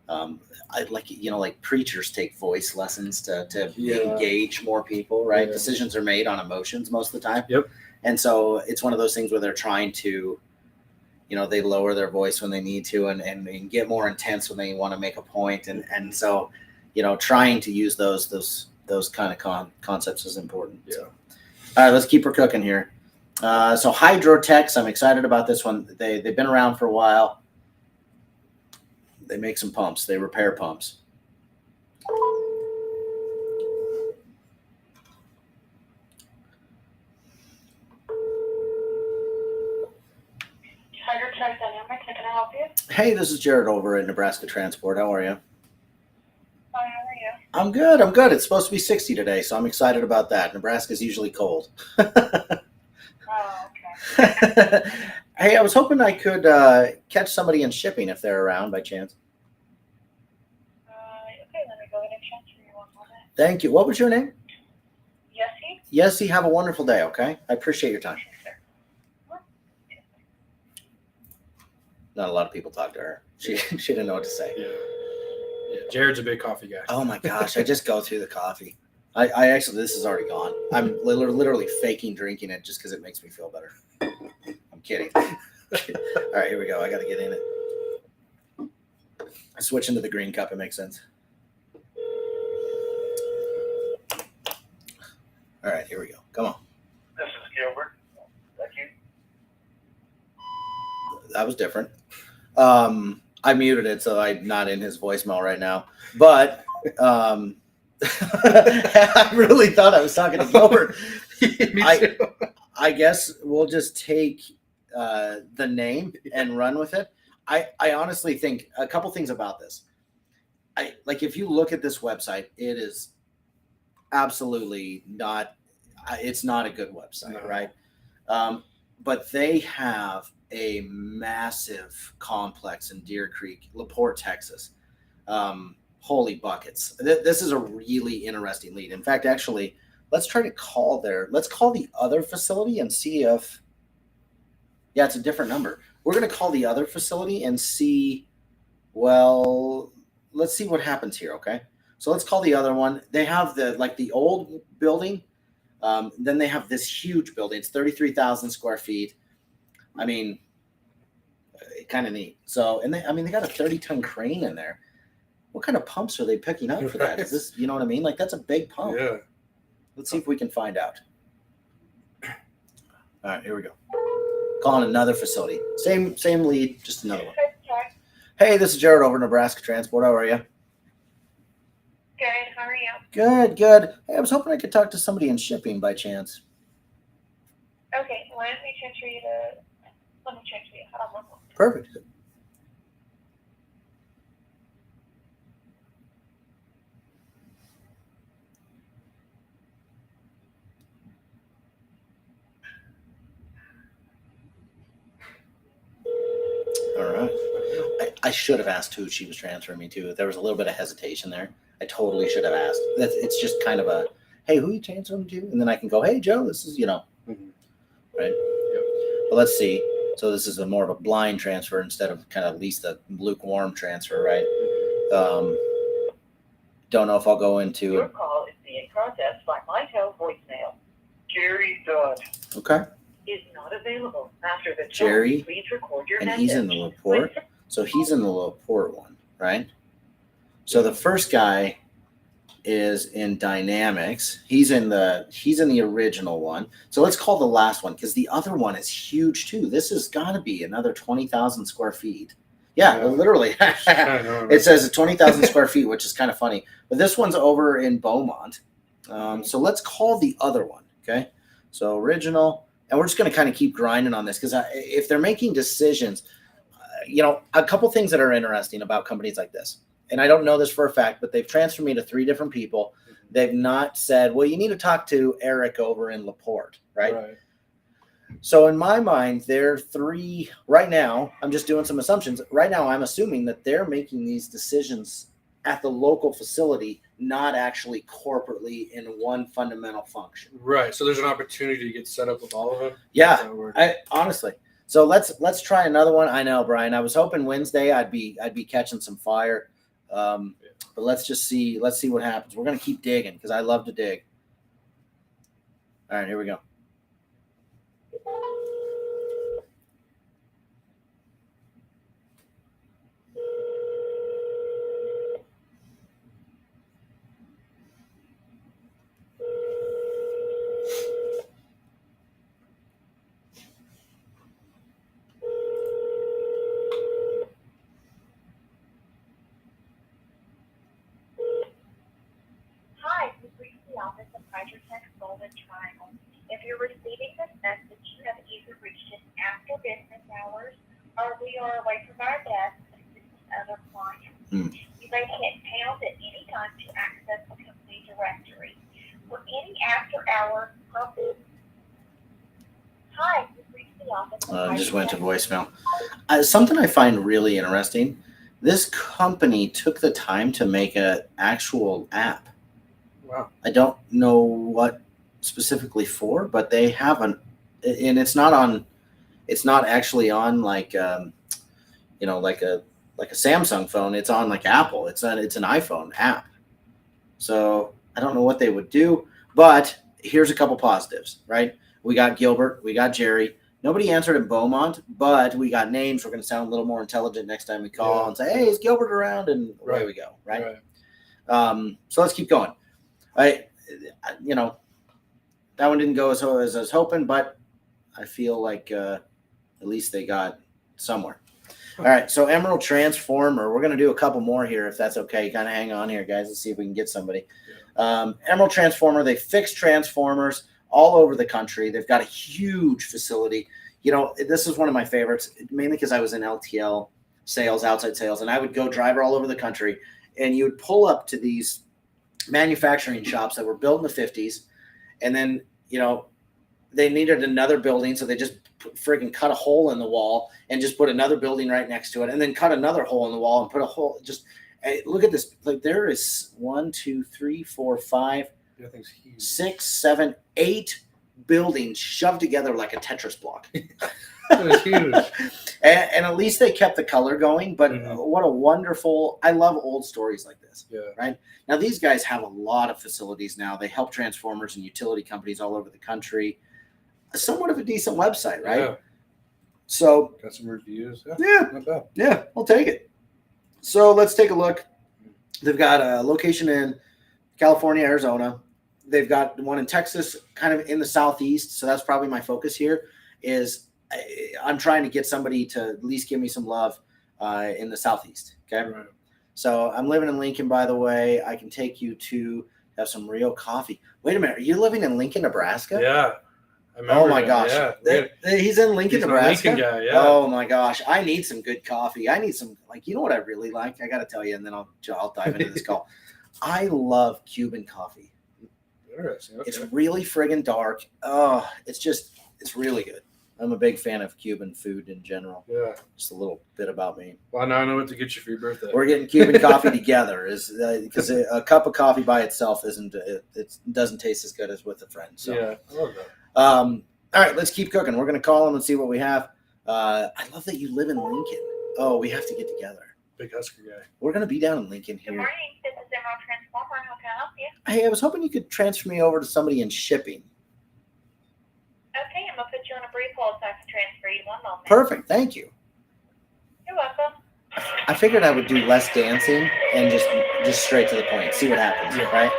Like preachers take voice lessons to engage more people, right? Yeah. Decisions are made on emotions most of the time. Yep. And so it's one of those things where they're trying to, they lower their voice when they need to and get more intense when they want to make a point. And so, trying to use those kind of concepts is important. Yeah. So. All right, let's keep her cooking here. So Hydrotex, I'm excited about this one. They've been around for a while. They make some pumps. They repair pumps. Hydrotex Dynamics, can I help you? Hey, this is Jared over at Nebraska Transport. How are you? Fine, how are you? I'm good. It's supposed to be 60 today, so I'm excited about that. Nebraska's usually cold. Oh, okay. Hey, I was hoping I could catch somebody in shipping if they're around by chance. Okay, let me go ahead and transfer you one moment. Thank you. What was your name? Yessie. Yessie, have a wonderful day, okay? I appreciate your time. Not a lot of people talk to her. She didn't know what to say. Yeah. Jared's a big coffee guy. Oh my gosh, I just go through the coffee. I actually, this is already gone. I'm literally faking drinking it just because it makes me feel better. I'm kidding. All right, here we go. I got to get in it. Switch into the green cup. It makes sense. All right, here we go. Come on. This is Gilbert. Thank you. That was different. I muted it, so I'm not in his voicemail right now. But I really thought I was talking to Gilbert. I guess we'll just take the name and run with it. I honestly think a couple things about this. If you look at this website, it is absolutely not. It's not a good website, right? But they have a massive complex in Deer Creek, LaPorte, Texas. Holy buckets. This is a really interesting lead. In fact, actually, let's call the other facility and see if, it's a different number. We're going to call the other facility and see, let's see what happens here. Okay. So let's call the other one. They have the old building. Then they have this huge building. It's 33,000 square feet. I mean, Kind of neat. So, and they got a 30-ton crane in there. What kind of pumps are they picking up for that? Is this, you know what I mean? Like, that's a big pump. Yeah. Let's see if we can find out. All right, here we go. Calling another facility. Same lead, just another one. Hey, this is Jared over Nebraska Transport. How are you? Good. How are you? Good. Hey, I was hoping I could talk to somebody in shipping by chance. Okay. Let me transfer you. Hold on one moment. Perfect. All right. I should have asked who she was transferring me to. There was a little bit of hesitation there. I totally should have asked. It's just kind of a, hey, who are you transferring to? And then I can go, hey, Joe, this is, right? Yep. But let's see. So this is more of a blind transfer instead of kind of at least a lukewarm transfer, right? Don't know if I'll go into. Your call is being processed by MyTel voicemail. Jerry Dodd Okay. is not available. After the tone, Jerry, please record your and message. he's in the Laporte. So he's in the Laporte one, right? So the first guy is in Dynamics. He's in the original one. So let's call the last one because the other one is huge too. This has got to be another 20,000 square feet. Yeah, literally. It says 20,000 square feet, which is kind of funny. But this one's over in Beaumont. So let's call the other one. Okay. So original, and we're just going to kind of keep grinding on this because if they're making decisions, a couple things that are interesting about companies like this, and I don't know this for a fact, but they've transferred me to 3 different people. They've not said, well, you need to talk to Eric over in Laporte, right? So in my mind, they're 3 right now. I'm just doing some assumptions. Right now, I'm assuming that they're making these decisions at the local facility, not actually corporately in one fundamental function. Right. So there's an opportunity to get set up with all of them. Yeah. Honestly. So let's try another one. I know, Brian. I was hoping Wednesday I'd be catching some fire. But let's see what happens. We're gonna keep digging because I love to dig. All right, here we go. Hi, you've reached the office of eCarrierCheck Golden Triangle. If you're receiving this message, you have either reached us after business hours or we are away from our desk assisting other clients. You may hit pound at any time to access the company directory. For any after-hour purpose, hi, you've reached the office of Just went to voicemail. Something I find really interesting. This company took the time to make an actual app. Wow. I don't know what specifically for, but they have and it's not actually on like like a Samsung phone. It's on like Apple. It's an iPhone app. So I don't know what they would do, but here's a couple positives, right? We got Gilbert, we got Jerry. Nobody answered in Beaumont, but we got names. We're going to sound a little more intelligent next time we call and say, hey, is Gilbert around? And away we go, right? So let's keep going. That one didn't go as I was hoping, but I feel like at least they got somewhere. All right, so Emerald Transformer. We're going to do a couple more here if that's okay. Kind of hang on here, guys. Let's see if we can get somebody. Emerald Transformer, they fix transformers all over the country. They've got a huge facility. This is one of my favorites, mainly because I was in LTL sales, outside sales, and I would go drive all over the country, and you would pull up to these manufacturing shops that were built in the 50s, and then, they needed another building, so they just friggin' cut a hole in the wall and just put another building right next to it, and then cut another hole in the wall and put a hole. Just look at this. Like there is 1, 2, 3, 4, 5, 6, 7, 8 buildings shoved together like a Tetris block. That was huge. And at least they kept the color going. But what a wonderful! I love old stories like this. Yeah. Right now, these guys have a lot of facilities now. They help transformers and utility companies all over the country. Somewhat of a decent website, right? So Got some reviews. yeah, Not bad. yeah, I'll take it. So let's take a look. They've got a location in California, Arizona. They've got one in Texas, kind of in the southeast. So that's probably my focus here. I'm trying to get somebody to at least give me some love in the southeast. Okay. Right. So I'm living in Lincoln, by the way. I can take you to have some real coffee. Wait a minute. Are you living in Lincoln, Nebraska? Yeah. I remember Oh my that. gosh. Yeah. He's in Lincoln, He's my Nebraska. Lincoln guy, yeah. Oh my gosh. I need some good coffee. I need some, you know what I really like? I got to tell you, and then I'll dive into this call. I love Cuban coffee. Interesting. Okay. It's really friggin' dark. Oh, it's really good. I'm a big fan of Cuban food in general. Yeah. Just a little bit about me. Well, now I know what to get you for your birthday. We're getting Cuban coffee together, because a cup of coffee by itself it doesn't taste as good as with a friend. So yeah, I love that. All right, let's keep cooking. We're gonna call them and see what we have. I love that you live in Lincoln. Oh, we have to get together. Big Husker guy. We're gonna be down in Lincoln Good here. morning. This is Emerald Transformer. How can I help you? Hey, I was hoping you could transfer me over to somebody in shipping. Okay, I'm gonna put you on a brief hold so I can transfer you. 1 moment. Perfect, thank you. You're welcome. I figured I would do less dancing and just straight to the point. See what happens, Yeah. right?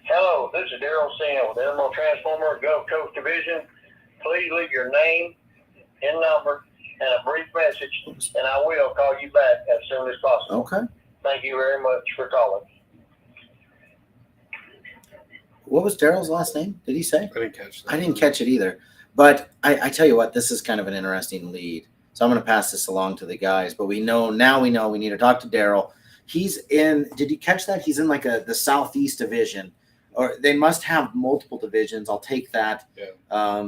Hello, this is Daryl Sam with Emerald Transformer Gulf Coast Division. Please leave your name and number and a brief message, and I will call you back as soon as possible. Okay. Thank you very much for calling. What was Daryl's last name? Did he say? I didn't catch that. I didn't catch it either. But I tell you what, this is kind of an interesting lead. So I'm going to pass this along to the guys. But we know we need to talk to Daryl. He's in. Did you catch that? He's in like the Southeast division, or they must have multiple divisions. I'll take that. Yeah.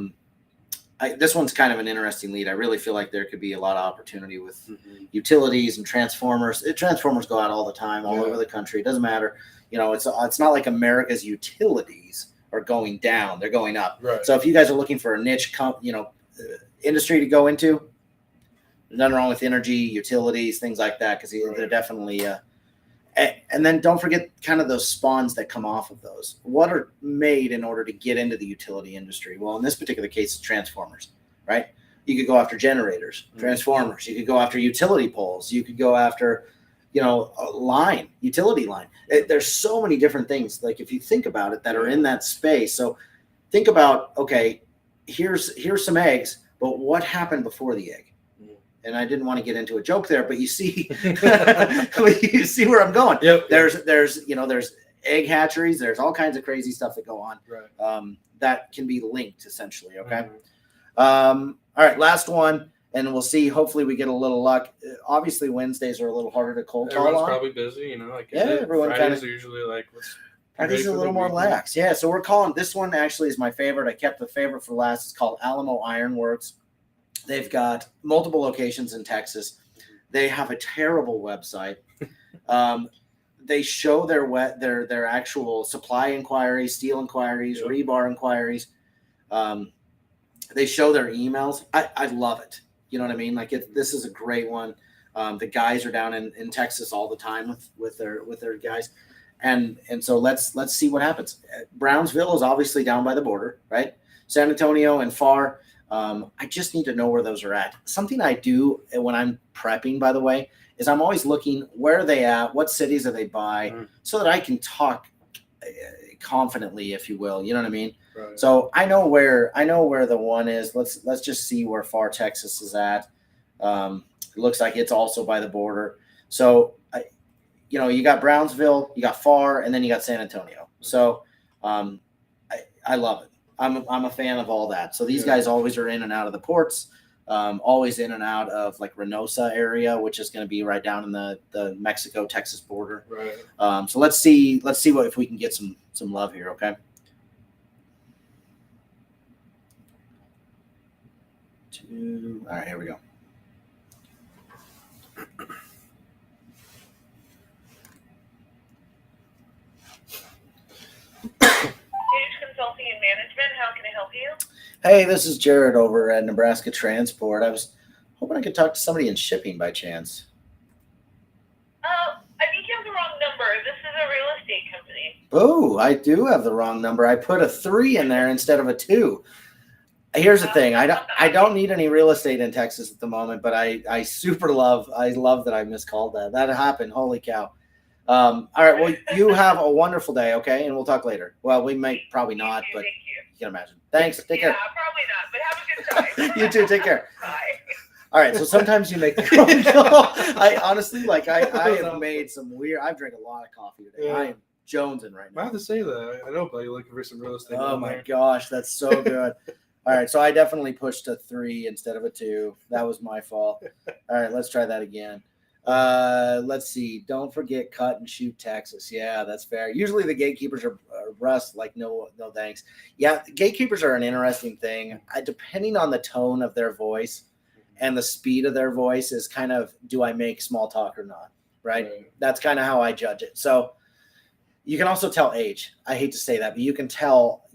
This one's kind of an interesting lead. I really feel like there could be a lot of opportunity with Mm-hmm. utilities and transformers. Transformers go out all the time, all Yeah. over the country. It doesn't matter. You know, it's not like America's utilities are going down; they're going up. Right. So if you guys are looking for a niche, industry to go into, there's nothing wrong with energy, utilities, things like that, because they're definitely. And then don't forget kind of those spawns that come off of those. What are made in order to get into the utility industry? Well, in this particular case, it's transformers, right? You could go after generators, transformers. You could go after utility poles. You could go after, a utility line. There's so many different things. Like if you think about it, that are in that space. So think about, okay, here's some eggs, but what happened before the egg? And I didn't want to get into a joke there, but you see, you see where I'm going. Yep. There's egg hatcheries. There's all kinds of crazy stuff that go on. Right. That can be linked essentially. Okay. Mm-hmm. All right. Last one, and we'll see. Hopefully, we get a little luck. Obviously, Wednesdays are a little harder to cold call Everyone's on. probably busy, Like Everyone Fridays kinda- are usually like what's Friday's a little more lax. Yeah. So we're calling this one. Actually, is my favorite. I kept the favorite for last. It's called Alamo Iron Works. They've got multiple locations in Texas. They have a terrible website. They show their actual supply inquiries, steel inquiries, Yep. rebar inquiries. They show their emails. I love it. You know what I mean? This is a great one. The guys are down in Texas all the time with their guys, and so let's see what happens. Brownsville is obviously down by the border, right? San Antonio and Far. I just need to know where those are at. Something I do when I'm prepping, by the way, is I'm always looking where are they at, what cities are they by, so that I can talk confidently, if you will. You know what I mean? Right. So I know where the one is. Let's just see where Far Texas is at. It looks like it's also by the border. So you got Brownsville, you got Far, and then you got San Antonio. So I love it. I'm a fan of all that. So these guys always are in and out of the ports, always in and out of like Reynosa area, which is going to be right down in the Mexico-Texas border. Right. So let's see if we can get some love here. Okay. All right, here we go. Consulting and Management, how can I help help you? Hey, this is Jared over at Nebraska Transport. I was hoping I could talk to somebody in shipping by chance. I think you have the wrong number. This is a real estate company. Oh, I do have the wrong number. I put a 3 in there instead of a 2. Here's the thing. I don't need any real estate in Texas at the moment, but I love that I miscalled that. That happened. Holy cow. All right. Well, you have a wonderful day. Okay. And we'll talk later. Well, we might probably not, but Thank you. you can imagine. Thanks. Take care. Yeah, probably not, but have a good time. You too. Take care. Bye. All right. So sometimes you make the wrong call. I honestly, I have made some weird, I've drank a lot of coffee today. Yeah. I am jonesing right I now. have to say that. I know, buddy, looking for some real estate. Oh down my there. gosh, that's so good. All right, so I definitely pushed a 3 instead of a 2. That was my fault. All right, let's try that again. Let's see. Don't forget Cut and Shoot Texas. Yeah, that's fair. Usually the gatekeepers are Russ, like no thanks. Yeah, gatekeepers are an interesting thing. Depending on the tone of their voice and the speed of their voice is kind of, do I make small talk or not? Right? That's kind of how I judge it. So you can also tell age. I hate to say that, but you can tell,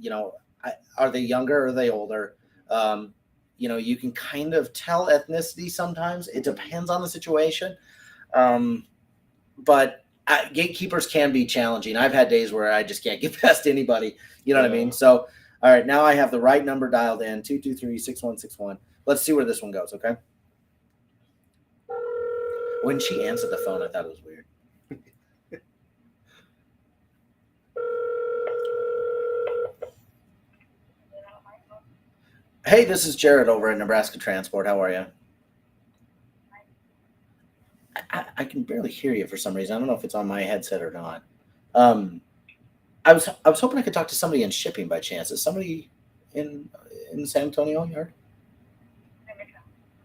are they younger or are they older? You can kind of tell ethnicity sometimes. It depends on the situation. But gatekeepers can be challenging. I've had days where I just can't get past anybody. You know what I mean? So, all right, now I have the right number dialed in, 223-6161. Let's see where this one goes, okay? When she answered the phone, I thought it was weird. Hey, this is Jared over at Nebraska Transport. How are you? I can barely hear you for some reason. I don't know if it's on my headset or not. I was hoping I could talk to somebody in shipping by chance. Is somebody in San Antonio yard?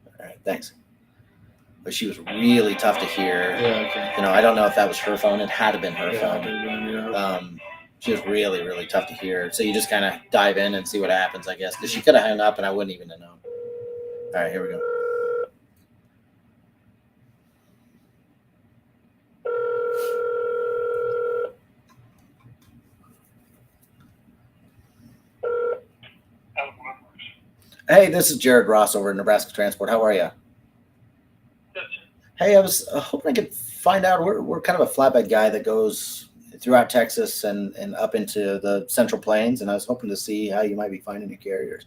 All right, thanks. But she was really tough to hear. Yeah, okay. I don't know if that was her phone. It had to have been her Yeah, phone. yeah. She was really, really tough to hear. So you just kind of dive in and see what happens, I guess. Because she could have hung up and I wouldn't even have known. All right, here we go. Hey, this is Jared Ross over at Nebraska Transport. How are you? Hey, I was hoping I could find out. We're kind of a flatbed guy that goes throughout Texas and up into the Central Plains, and I was hoping to see how you might be finding your carriers.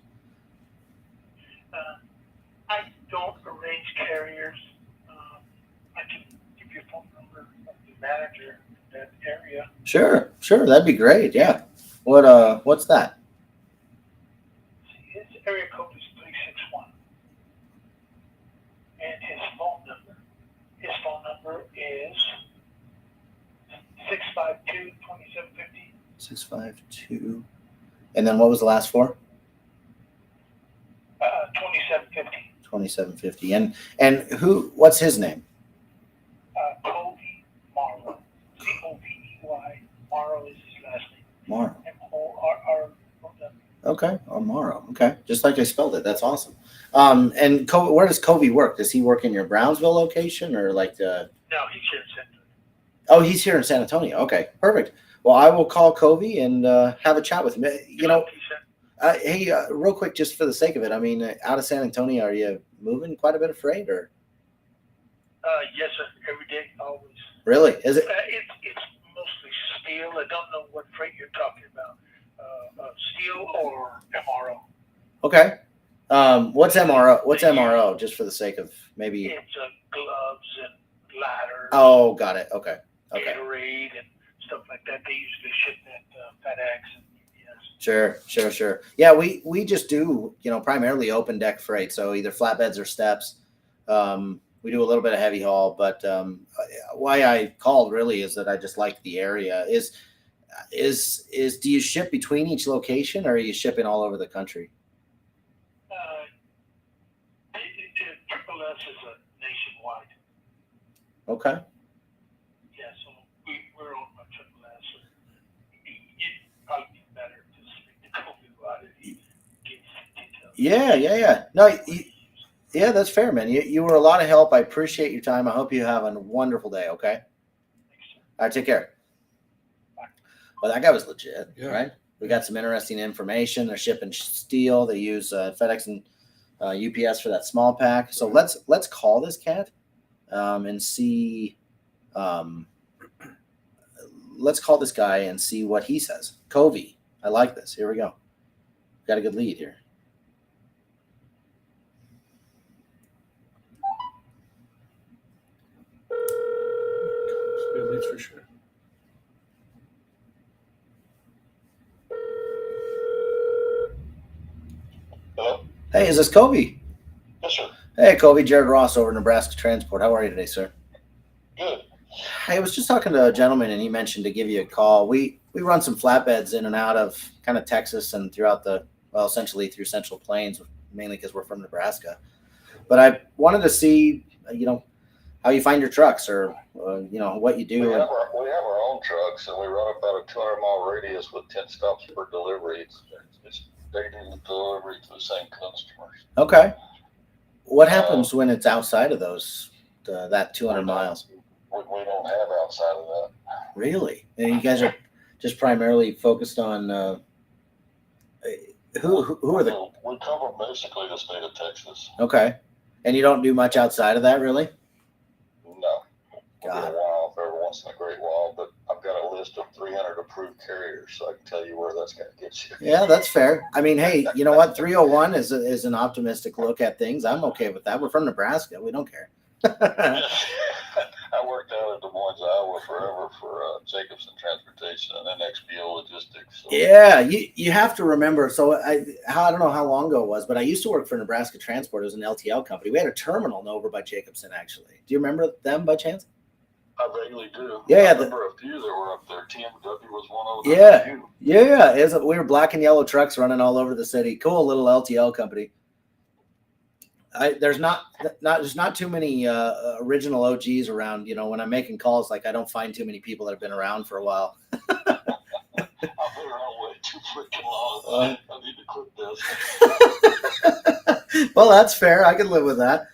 I don't arrange carriers. I can give you a phone number of the manager in that area. Sure, that'd be great. Yeah. What's that? His area code is 361, and his phone number is 652-2750. 652. And then what was the last 4? 2750. 2750. And what's his name? Covey Morrow. Covey. Morrow is his last name. Morrow. M-O-R-R. Okay, Morrow. Okay, just like I spelled it. That's awesome. And where does Covey work? Does he work in your Brownsville location or like the? No, he's here in San Antonio. Oh, he's here in San Antonio. Okay, perfect. Well, I will call Covey and have a chat with him. Hey, real quick, just for the sake of it, I mean, out of San Antonio, are you moving quite a bit of freight, or? Yes, sir. Every day, always. Really? Is it? It's mostly steel. I don't know what freight you're talking about. Steel or MRO. Okay. What's MRO? What's MRO? Just for the sake of maybe. It's gloves and ladders. Oh, got it. Okay. Gatorade and stuff like that. They usually ship at FedEx and UPS. Sure. Yeah, we just do primarily open deck freight, so either flatbeds or steps. We do a little bit of heavy haul, but why I called really is that I just like the area. Do you ship between each location, or are you shipping all over the country? Triple S is a nationwide. Okay. Yeah, so we're owned by Triple S. So it'd probably be better to speak to Kobe about it. He gives details. Yeah. No, yeah, that's fair, man. You were a lot of help. I appreciate your time. I hope you have a wonderful day. Okay. Thanks, sir. All right, take care. Well, that guy was legit, Yeah. right? We got some interesting information. They're shipping steel. They use FedEx and UPS for that small pack. So let's call this cat and see. Let's call this guy and see what he says. Covey, I like this. Here we go. Got a good lead here. Good leads for sure. Hello? Hey, is this Covey? Yes, sir. Hey, Covey, Jared Ross over Nebraska Transport. How are you today, sir? Good. I was just talking to a gentleman, and he mentioned to give you a call. We run some flatbeds in and out of kind of Texas and throughout essentially through Central Plains, mainly because we're from Nebraska. But I wanted to see, how you find your trucks or, what you do. We have our own trucks, and we run about a 200-mile radius with 10 stops per delivery. They do the delivery to the same customers. Okay. What happens when it's outside of that 200 miles? We don't have outside of that. Really? And you guys are just primarily focused on who are the? We cover basically the state of Texas. Okay. And you don't do much outside of that, really? No. We'll God. get a while every once in a great while, but I've got a list of 300 approved carriers, so I can tell you where that's going to get you. Yeah, that's fair. I mean, hey, you know what? 301 is an optimistic look at things. I'm okay with that. We're from Nebraska. We don't care. I worked out in Des Moines, Iowa forever for Jacobson Transportation and then XPO Logistics. So. Yeah, you have to remember. So I don't know how long ago it was, but I used to work for Nebraska Transport. It was an LTL company. We had a terminal over by Jacobson, actually. Do you remember them by chance? I vaguely do. Yeah, I remember a few that were up there. TMW was one of them. Yeah. We were black and yellow trucks running all over the city. Cool little LTL company. There's not too many original OGs around. When I'm making calls, I don't find too many people that have been around for a while. I've been around way too freaking long. I need to quit this. Well, that's fair. I can live with that.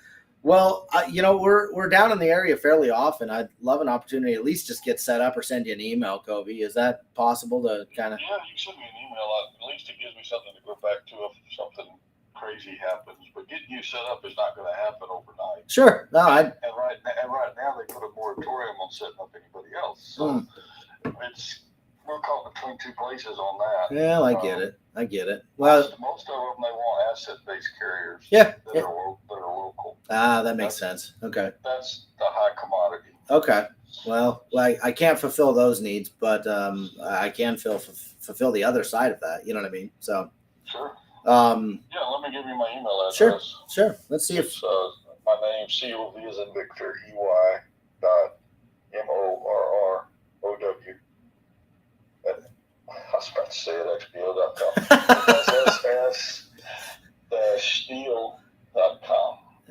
Well, we're down in the area fairly often. I'd love an opportunity to at least just get set up or send you an email, Covey. Is that possible to kind of? Yeah, you send me an email. At least it gives me something to go back to if something crazy happens. But getting you set up is not going to happen overnight. Sure. No, And right now they put a moratorium on setting up anybody else. So we're caught between two places on that. Yeah, I get it. Well, most of them, they want asset-based carriers. Yeah. That are local. That makes sense. Okay. That's the high commodity. Okay. Well, I can't fulfill those needs, but I can fulfill the other side of that. You know what I mean? So. Sure. Yeah. Let me give you my email address. Sure. Let's see if it's my name, COV as in Victor, EY dot MORROW. I was about to say it, XPO.com.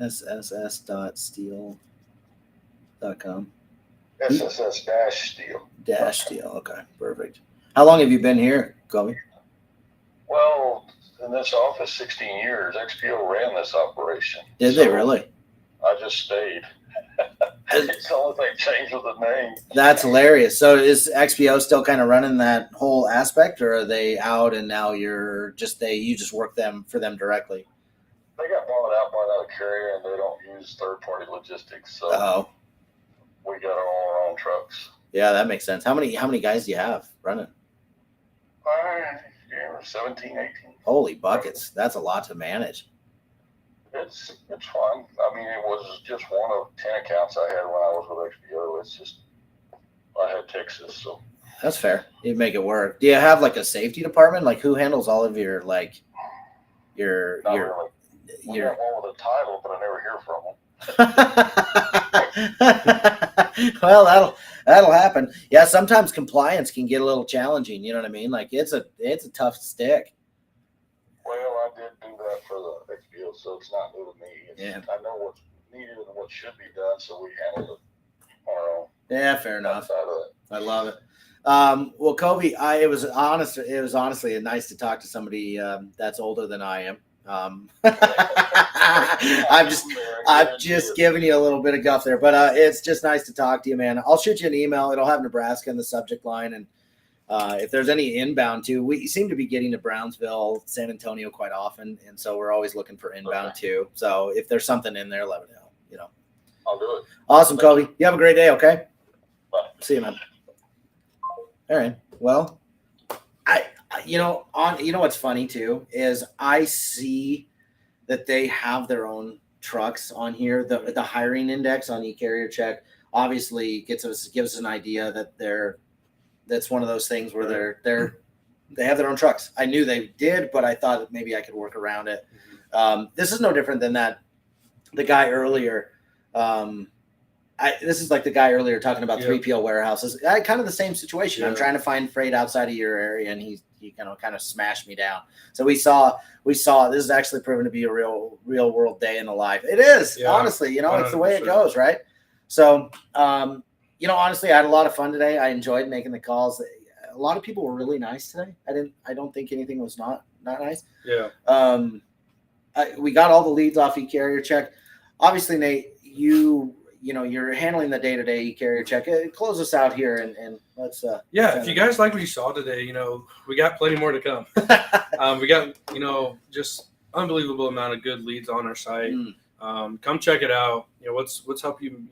sss.steel.com. SSS-steel. Steel. Okay, perfect. How long have you been here, Covey? Well, in this office, 16 years. XPO ran this operation. Did they really? I just stayed. It's the only thing changed with the name. That's hilarious. So is XPO still kind of running that whole aspect, or are they out and now you just work for them directly? They got bought out by another carrier and they don't use third-party logistics. So we got our own trucks. Yeah, that makes sense. How many guys do you have running? 17, 18. Holy buckets. That's a lot to manage. It's fun. I mean, it was just one of 10 accounts I had when I was with XPO. It's just, I had Texas, so. That's fair. You make it work. Do you have a safety department? Who handles all of your Not really. We got one with a title, but I never hear from them. Well, that'll happen. Yeah, sometimes compliance can get a little challenging. You know what I mean? It's a tough stick. Well, I did do that for the XPO, so it's not new to me. I know what's needed and what should be done, so we handled it on our own. Yeah, fair enough. I love it. Well, Covey, it was honestly nice to talk to somebody that's older than I am. I've just given you a little bit of guff there, but it's just nice to talk to you, man. I'll shoot you an email. It'll have Nebraska in the subject line, and if there's any inbound too, we seem to be getting to Brownsville, San Antonio quite often, and so we're always looking for inbound too. So if there's something in there, let me know. I'll do it. Awesome, Kobe. You have a great day. Okay. Bye. See you, man. All right. Well, you know what's funny too is I see that they have their own trucks on here. The hiring index on eCarrierCheck obviously gives us an idea that that's one of those things where they have their own trucks. I knew they did, but I thought that maybe I could work around it. This is no different than the guy earlier. This is like the guy earlier talking about 3PL warehouses. Kind of the same situation. I'm trying to find freight outside of your area, and he kind of smashed me down. So we saw this is actually proven to be a real world day in the life. It is, honestly, it's the way it goes, right? So, honestly, I had a lot of fun today. I enjoyed making the calls. A lot of people were really nice today. I don't think anything was not nice. Yeah. We got all the leads off eCarrierCheck. Obviously, Nate, you're handling the day-to-day eCarrierCheck. Close us out here and let's if you guys like what you saw today, we got plenty more to come. We got just unbelievable amount of good leads on our site. Come check it out. What's help you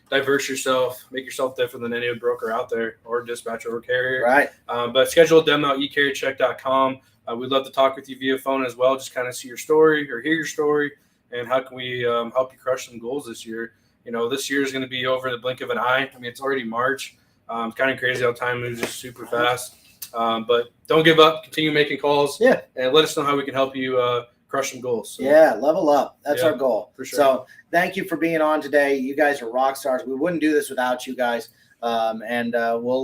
diverse yourself, make yourself different than any other broker out there or dispatcher or carrier. Right. But schedule a demo at eCarrierCheck.com. We'd love to talk with you via phone as well. Just kind of see your story or hear your story and how can we help you crush some goals this year. This year is going to be over the blink of an eye. I mean, it's already March. It's kind of crazy how time moves just super fast. But don't give up. Continue making calls. Yeah. And let us know how we can help you crush some goals. So, level up. That's our goal. For sure. So thank you for being on today. You guys are rock stars. We wouldn't do this without you guys. And we'll